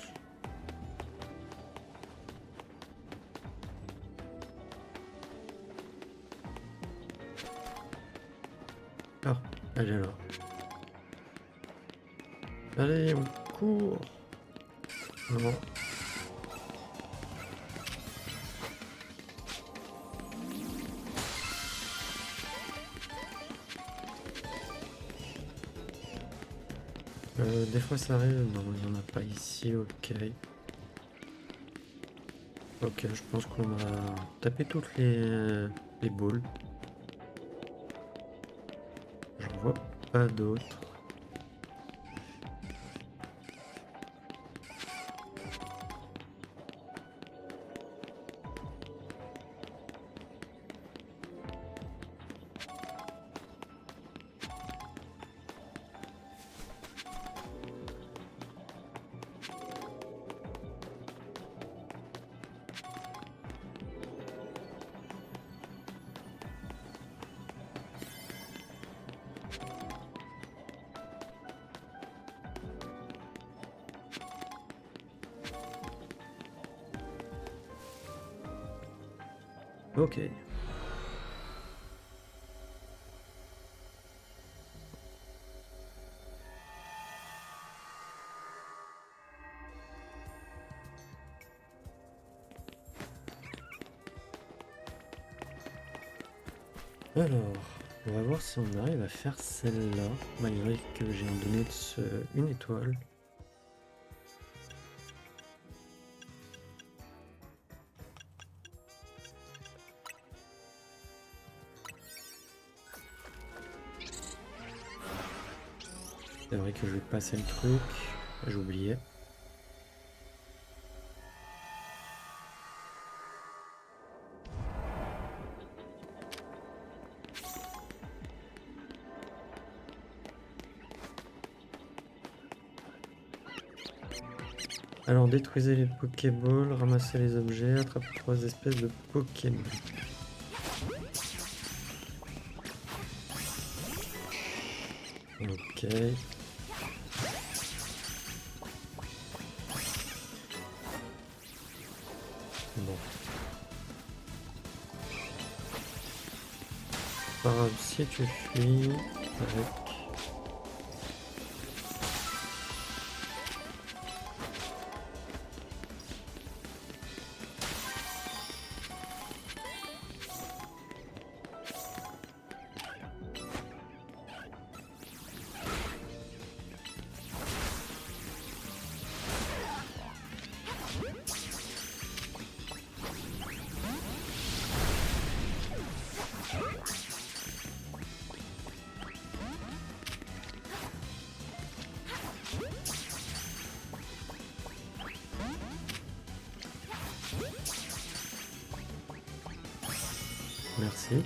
Ah, elle est là. Allez, on court! Non. Des fois ça arrive, non, il n'y en a pas ici, ok. Ok, je pense qu'on va taper toutes les boules. J'en vois pas d'autres. Ok. Alors, on va voir si on arrive à faire celle-là, malgré que j'ai donné une étoile. C'est vrai que je vais passer le truc. J'ai oublié. Alors détruisez les Pokéballs, ramassez les objets, attrapez 3 espèces de Pokémon. Ok. Bon. Pas grave, si tu fuis avec... Merci.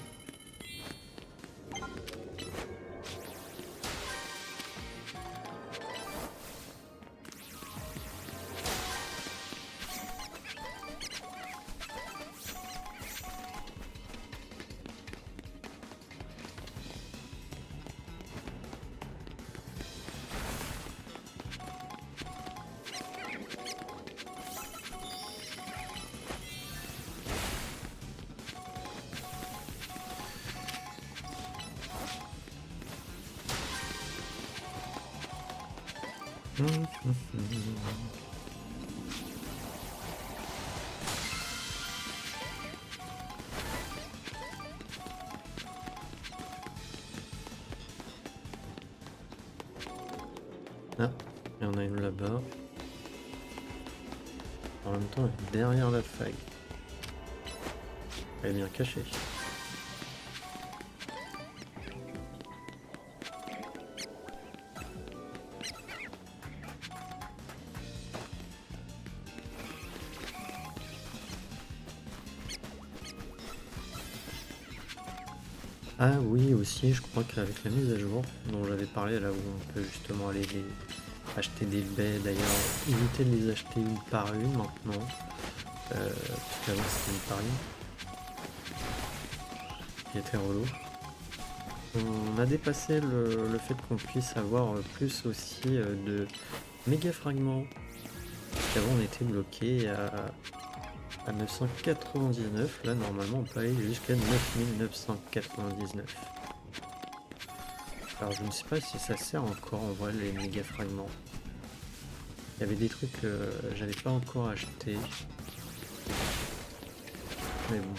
Ah, il y en a une là-bas. En même temps, elle est derrière la faille. Elle est bien cachée. Ah oui, aussi, je crois qu'avec la mise à jour dont j'avais parlé, là où on peut justement aller acheter des baies, d'ailleurs, éviter de les acheter une par une maintenant, parce qu'avant c'était une par une, qui était relou. On a dépassé le fait qu'on puisse avoir plus aussi de méga fragments, parce qu'avant on était bloqué à 999, là normalement on peut aller jusqu'à 9999. Alors je ne sais pas si ça sert encore en vrai les méga fragments. Il y avait des trucs que j'avais pas encore acheté. Mais bon.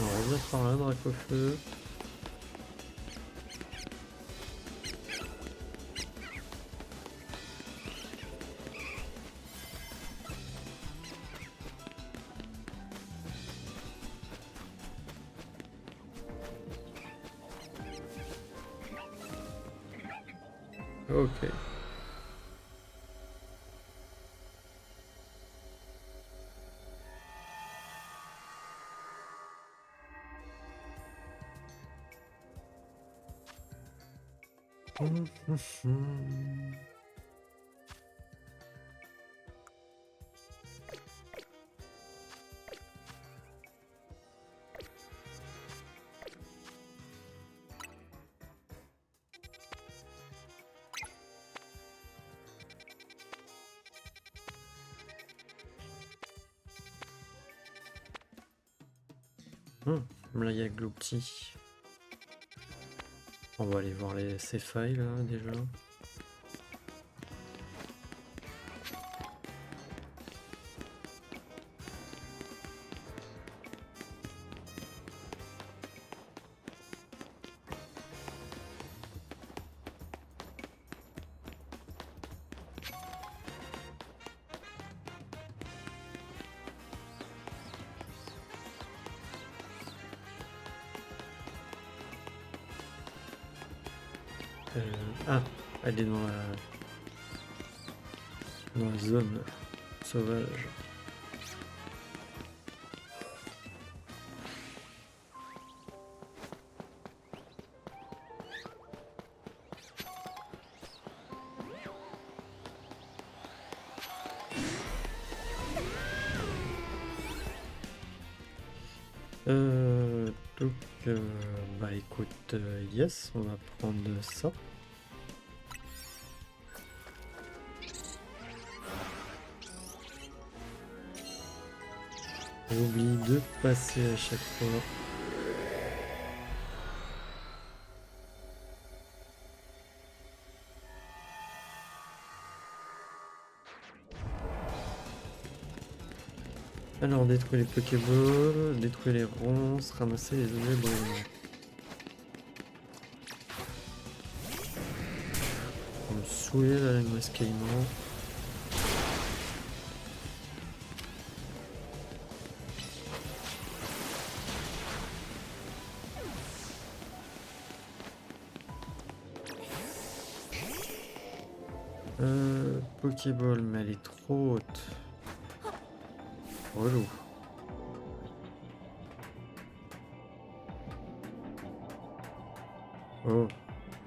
On revient par là, Dracofeu. Ok. Là il y a Gloopty. On va aller voir ces failles là déjà. Ah, elle est dans la zone sauvage. Donc, bah écoute, yes, on va prendre ça. J'oublie de passer à chaque fois. Alors, détruire les Pokéballs, détruire les ronces, ramasser les objets brillants. On me saouler la linguiste caïman. Pokéball, mais elle est trop haute. Relou. Oh.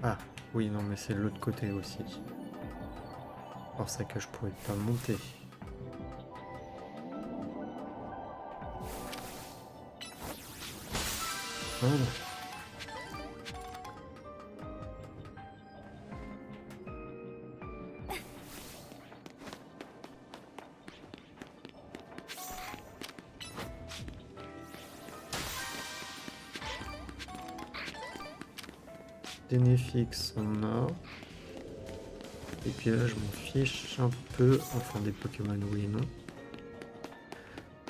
Ah, oui, non, mais c'est de l'autre côté aussi. C'est pour ça que je pouvais pas monter. Voilà. Dénéfix, on a. Et puis là, je m'en fiche un peu. Enfin, des Pokémon, oui et non.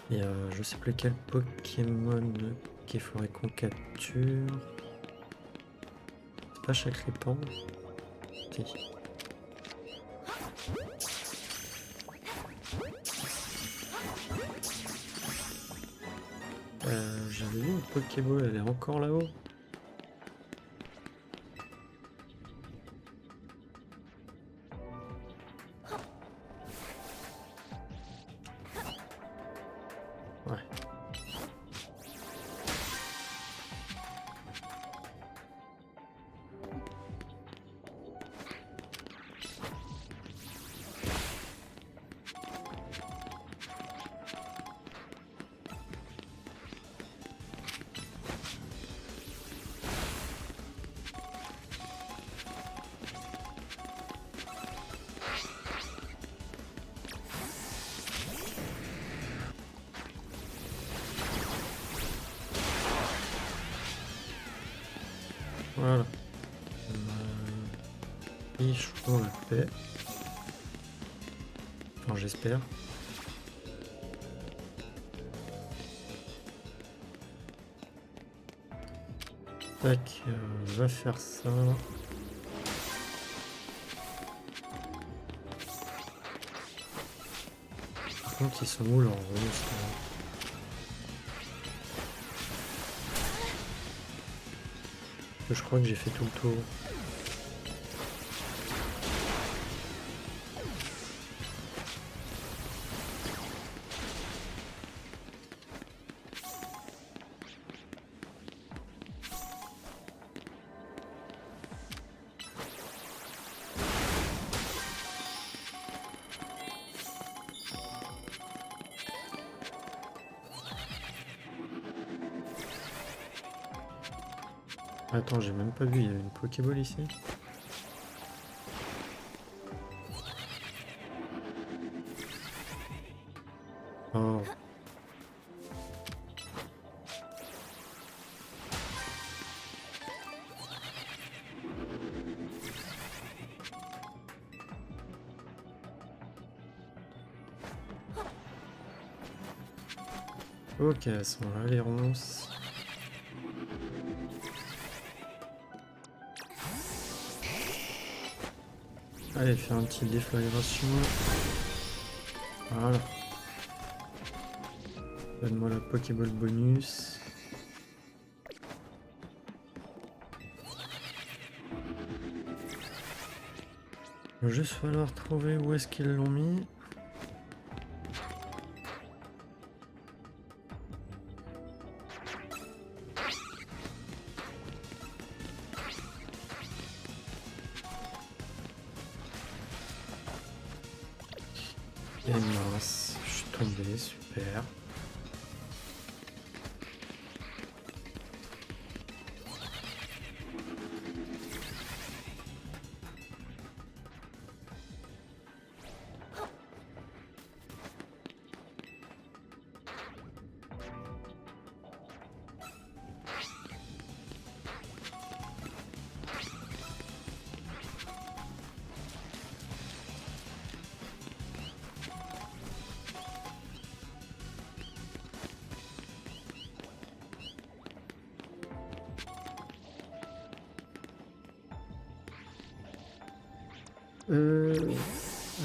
Et je sais plus quel Pokémon qu'il faudrait qu'on capture. C'est pas Chakripan. Si. J'avais vu une Pokéball, elle est encore là-haut. Ouais. Voilà. Fiche pour la paix. Enfin, j'espère. Tac, va faire ça. Par contre, ils sont où leurs roses là? Je crois que j'ai fait tout le tour. Attends, j'ai même pas vu, il y avait une Pokéball ici. Oh. Ok, elles sont là les ronces. Allez, faire un petit déflagration. Voilà. Donne-moi la Pokéball bonus. Il va juste falloir trouver où est-ce qu'ils l'ont mis. Et mince, je suis tombé, super.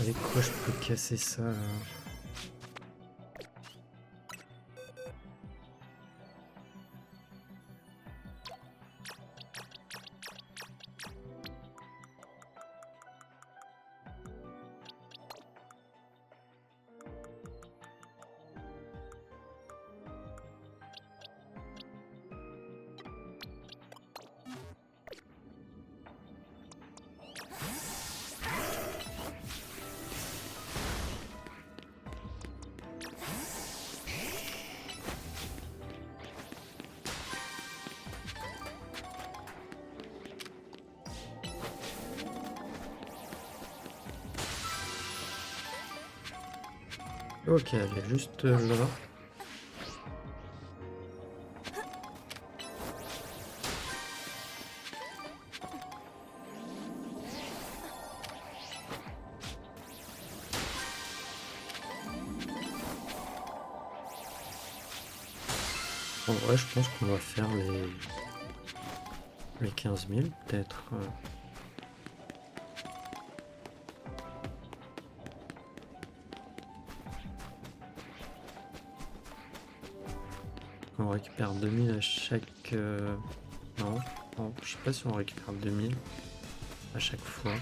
Avec quoi je peux casser ça là? Ok, elle est juste là. En vrai, je pense qu'on va faire les 15 000 peut-être. On récupère 2000 à chaque... Non, non, je sais pas si on récupère 2000 à chaque fois.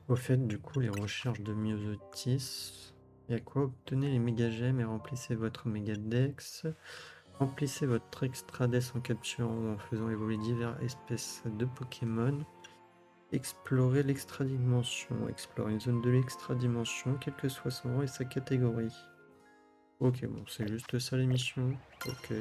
Au fait, du coup, les recherches de myosotis. Il y a quoi? Obtenez les méga-gemmes et remplissez votre méga-dex. Remplissez votre extra-dex en capturant ou en faisant évoluer diverses espèces de Pokémon. Explorez l'extra-dimension. Explorez une zone de l'extra-dimension, quel que soit son rang et sa catégorie. Ok, bon, c'est juste ça les missions. Ok.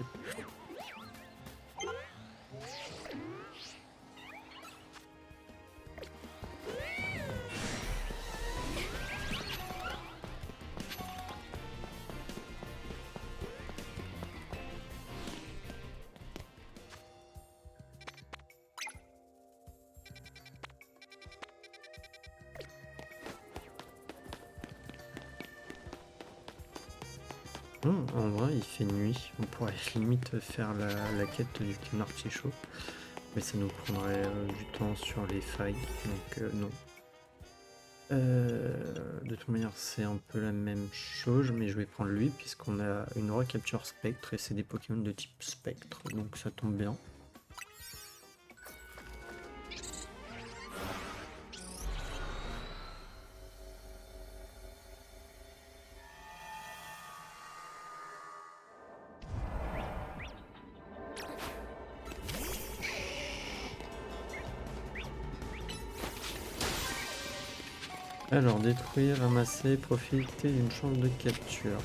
En vrai, il fait nuit. On pourrait limite faire la quête du canard chaud. Mais ça nous prendrait du temps sur les failles. Donc non. De toute manière, c'est un peu la même chose. Mais je vais prendre lui puisqu'on a une aura capture spectre. Et c'est des Pokémon de type spectre. Donc ça tombe bien. Alors, détruire, ramasser, profiter d'une chance de capture.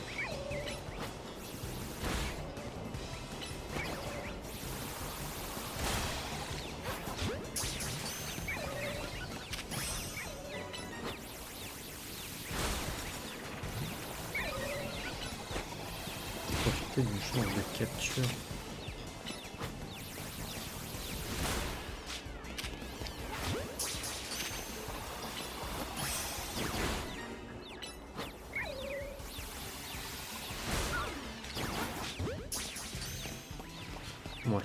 profiter d'une chance de capture. Ouais.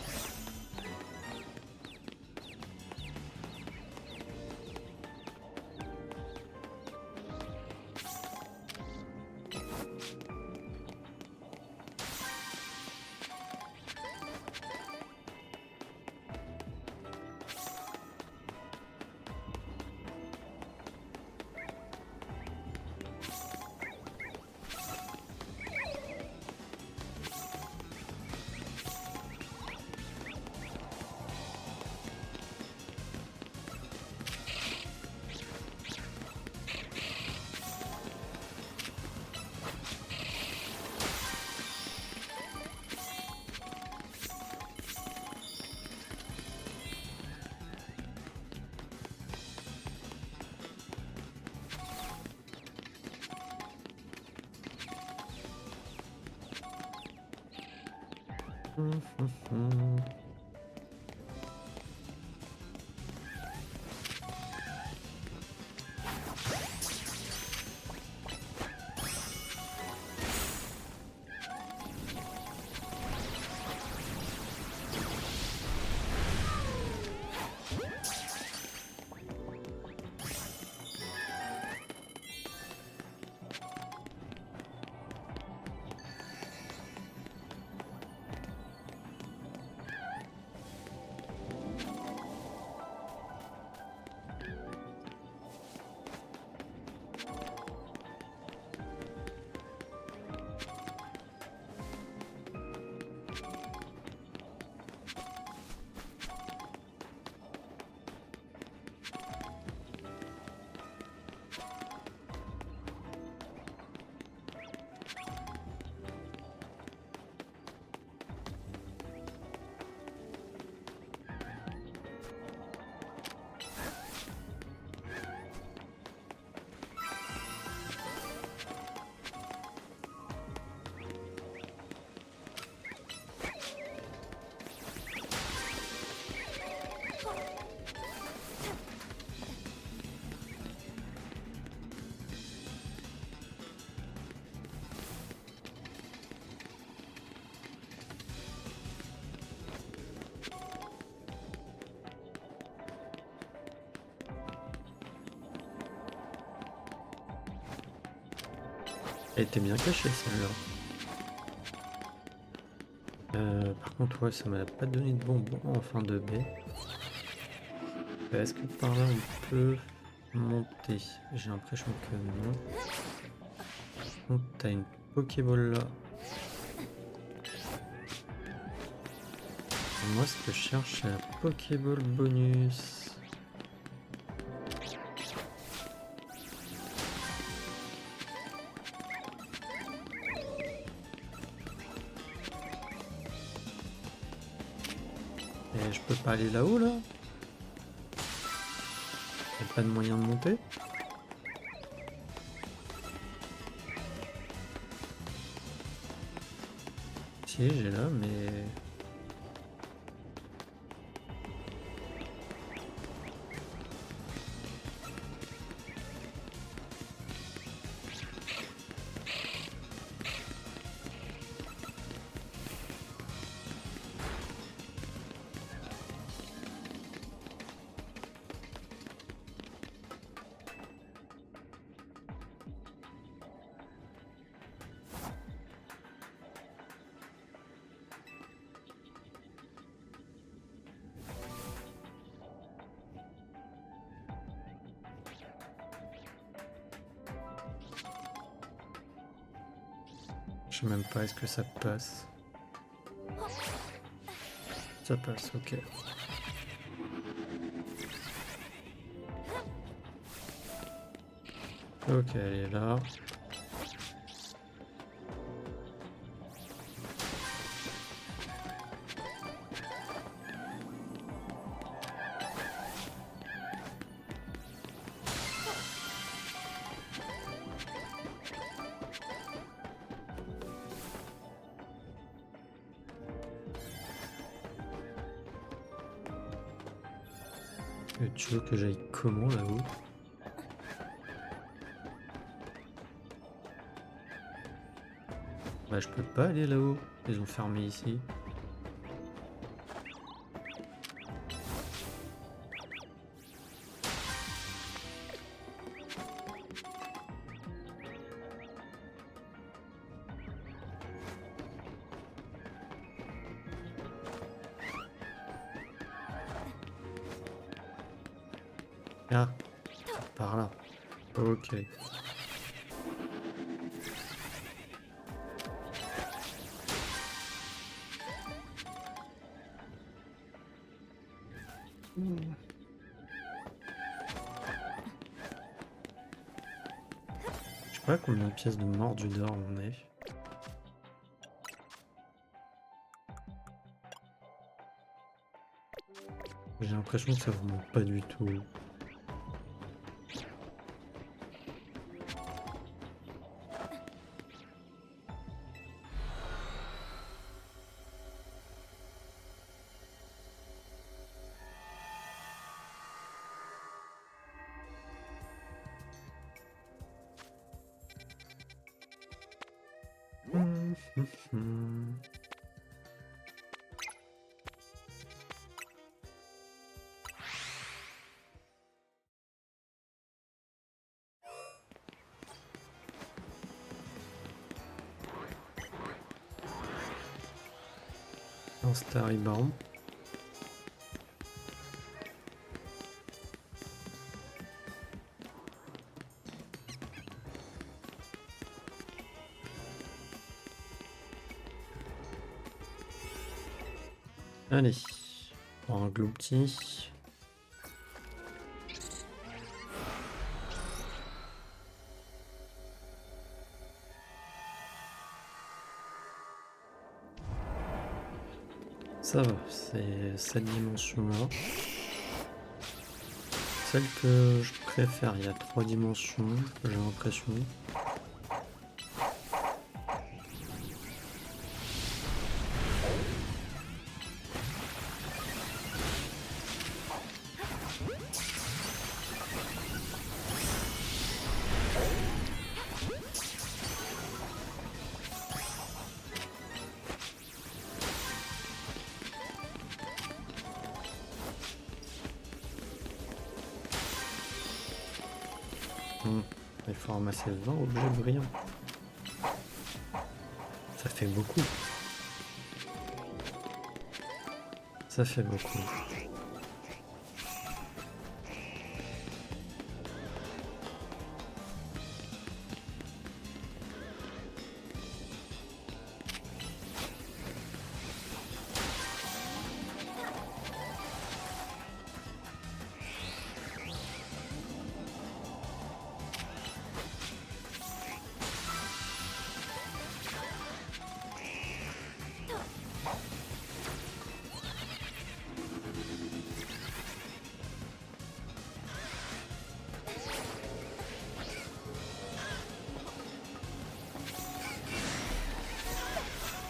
Elle était bien cachée celle-là. Par contre, ouais, ça m'a pas donné de bonbons en fin de baie. Est-ce que par là on peut monter? J'ai l'impression que non. Donc t'as une Pokéball là. Moi ce que je cherche c'est la Pokéball bonus. Et je peux pas aller là-haut là? Y'a pas de moyen de monter? Si j'ai là mais... Je sais même pas, est-ce que ça passe? Ça passe, ok. Ok, elle est là. Tu veux que j'aille comment là-haut? Bah je peux pas aller là-haut. Ils ont fermé ici. Ah, par là. Ok. Je sais pas combien de pièces de mordu d'or on est. J'ai l'impression que ça remonte pas du tout. Un Starry Bomb. Allez, pour un Gloopty. Ça va, c'est cette dimension-là. Celle que je préfère, il y a 3 dimensions, j'ai l'impression. Il faut ramasser 20 objets brillants. Ça fait beaucoup. Ça fait beaucoup.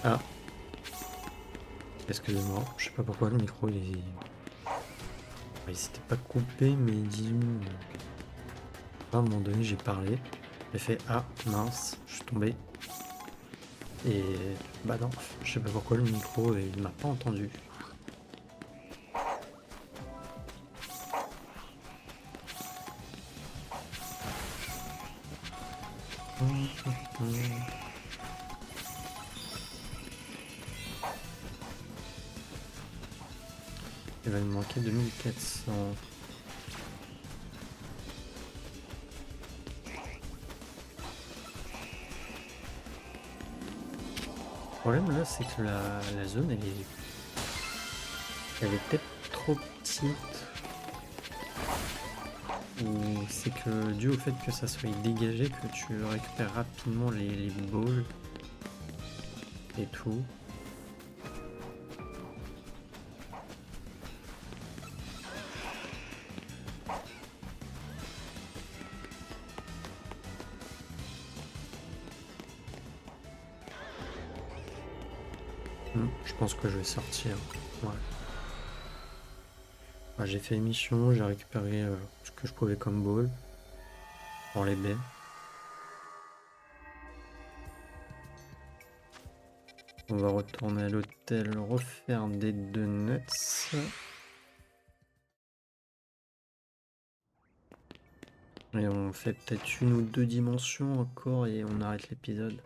Ah, excusez-moi, je sais pas pourquoi le micro il s'était pas coupé, mais disons, à un moment donné j'ai parlé, j'ai fait ah mince, je suis tombé et bah non, je sais pas pourquoi le micro il m'a pas entendu. Il va me manquer 2400. Le problème là c'est que la zone elle est peut-être trop petite. Ou c'est que dû au fait que ça soit dégagé que tu récupères rapidement les balls et tout. Je pense que je vais sortir. Ouais. Enfin, j'ai fait mission, j'ai récupéré ce que je pouvais comme ball pour les baies. On va retourner à l'hôtel, refaire des donuts. Et on fait peut-être 1 ou 2 dimensions encore et on arrête l'épisode.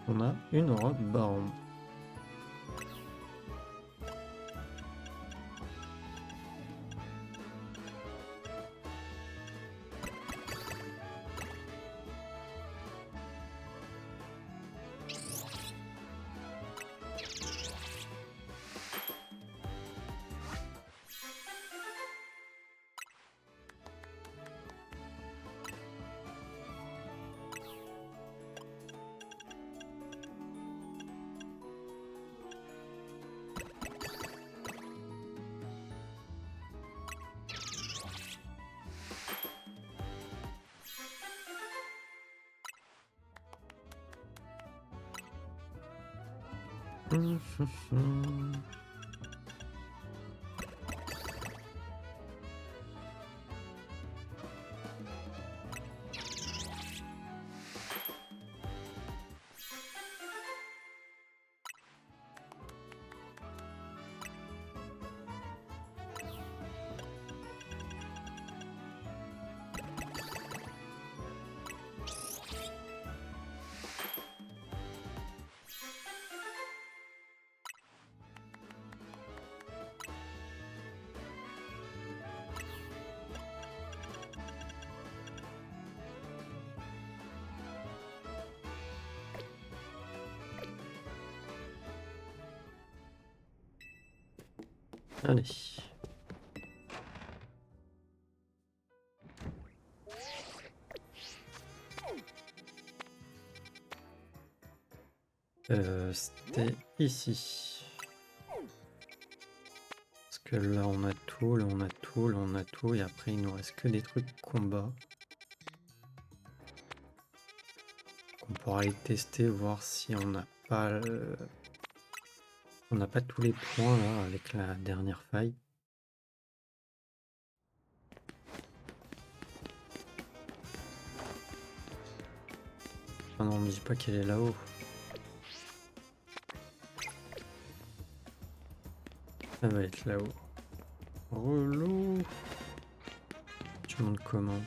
On a une robe baron. Allez. C'était ici. Parce que là on a tout, là on a tout, là on a tout, et après il nous reste que des trucs combat. On pourra aller tester, voir si on n'a pas on n'a pas tous les points là avec la dernière faille. Ah non, on me dit pas qu'elle est là-haut. Elle va être là-haut. Relou. Tu montes comment?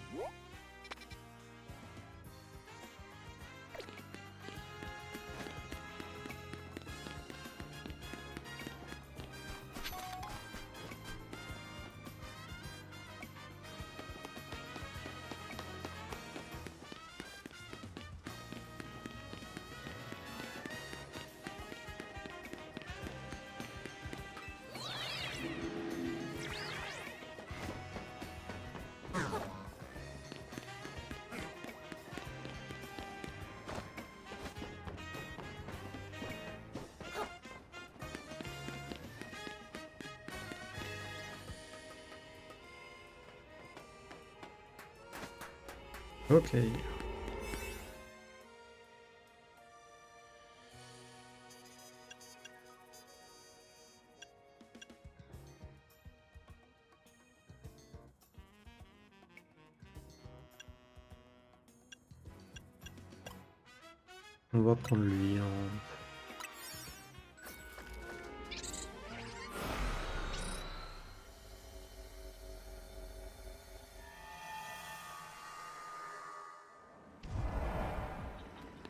Ok. On va prendre lui.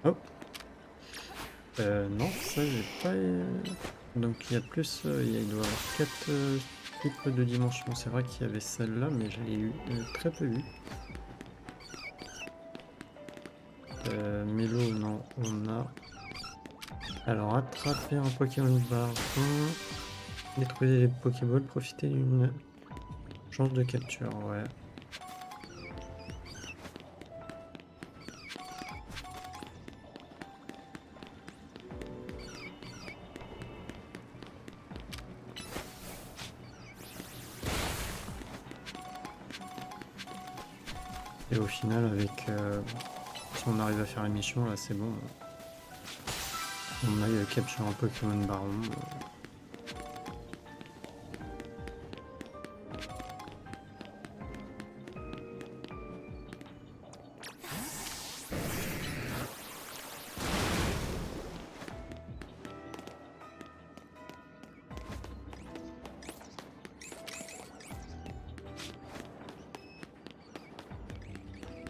Hop. Non, ça j'ai pas. Donc il y a plus. Il doit y avoir 4 Triple de dimension, c'est vrai qu'il y avait celle-là, mais je l'ai eu très peu eu. Mélo, non, on a... Alors, attraper un Pokémon baron, détruire les Pokéballs, profiter d'une chance de capture, ouais. Et au final, avec si on arrive à faire une mission, là, c'est bon. On a capturé un Pokémon baron.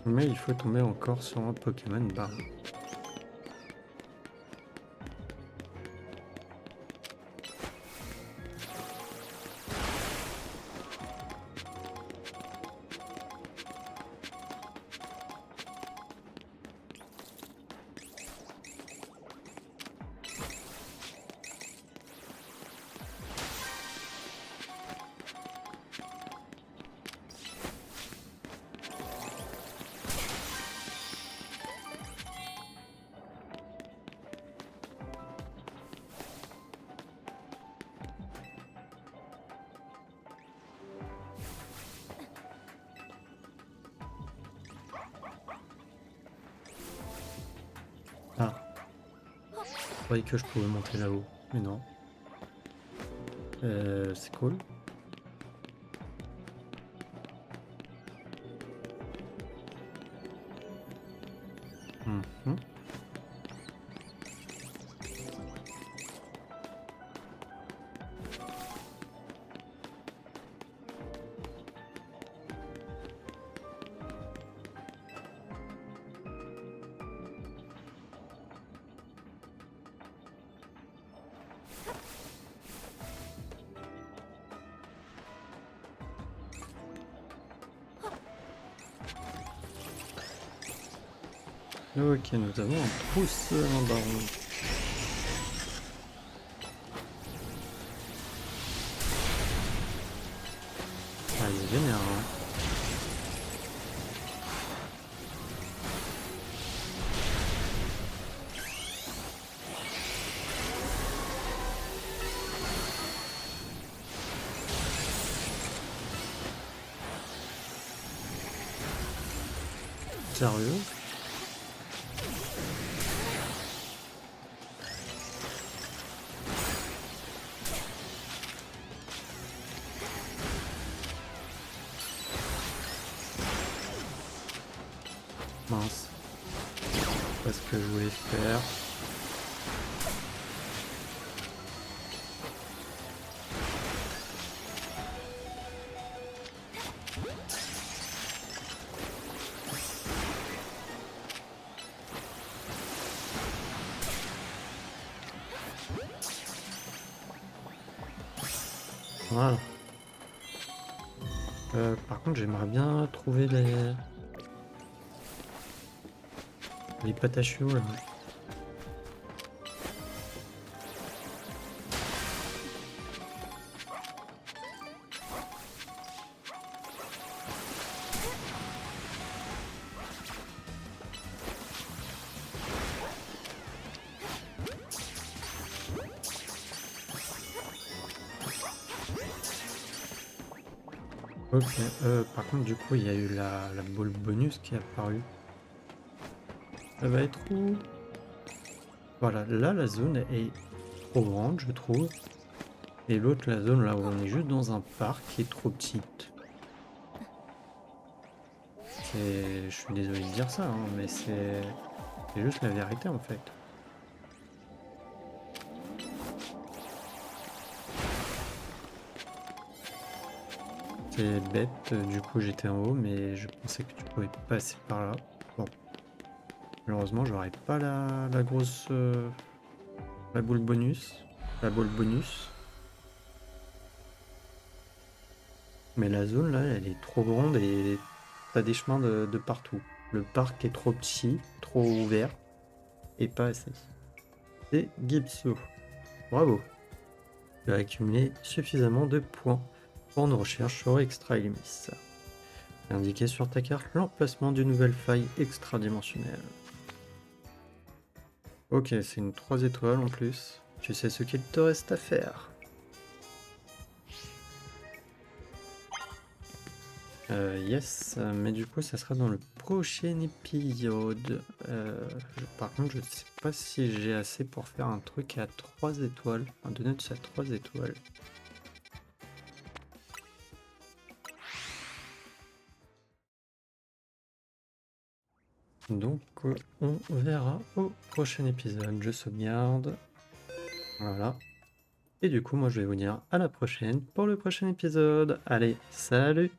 Mais il faut tomber encore sur un Pokémon baron. Ah, je croyais que je pouvais monter là-haut, mais non. C'est cool. Mhm. Ok, nous avons un trousseur en baron. Ah, il est vénère, hein. Sérieux? Mince. Pas ce que je voulais faire. Voilà. Par contre, j'aimerais bien trouver les patachios là. Ok, par contre, du coup, il y a eu la boule bonus qui est apparue. Ça va être où? Voilà, là, la zone est trop grande, je trouve. Et l'autre, la zone là où on est juste dans un parc, qui est trop petite. Je suis désolé de dire ça, hein, mais c'est juste la vérité en fait. C'est bête, du coup j'étais en haut, mais je pensais que tu pouvais passer par là. Bon, malheureusement j'aurais pas la grosse... la boule bonus. La boule bonus. Mais la zone là, elle est trop grande et t'as des chemins de partout. Le parc est trop petit, trop ouvert et pas assez. Et Gipso, bravo. Tu as accumulé suffisamment de points pour nos recherches sur Extra Illumis. Indiqué sur ta carte l'emplacement d'une nouvelle faille extradimensionnelle. Ok, c'est une 3 étoiles en plus. Tu sais ce qu'il te reste à faire. Yes, mais du coup, ça sera dans le prochain épisode. Par contre, je ne sais pas si j'ai assez pour faire un truc à 3 étoiles. Un donut à 3 étoiles. Donc, on verra au prochain épisode. Je sauvegarde. Voilà. Et du coup, moi, je vais vous dire à la prochaine pour le prochain épisode. Allez, salut!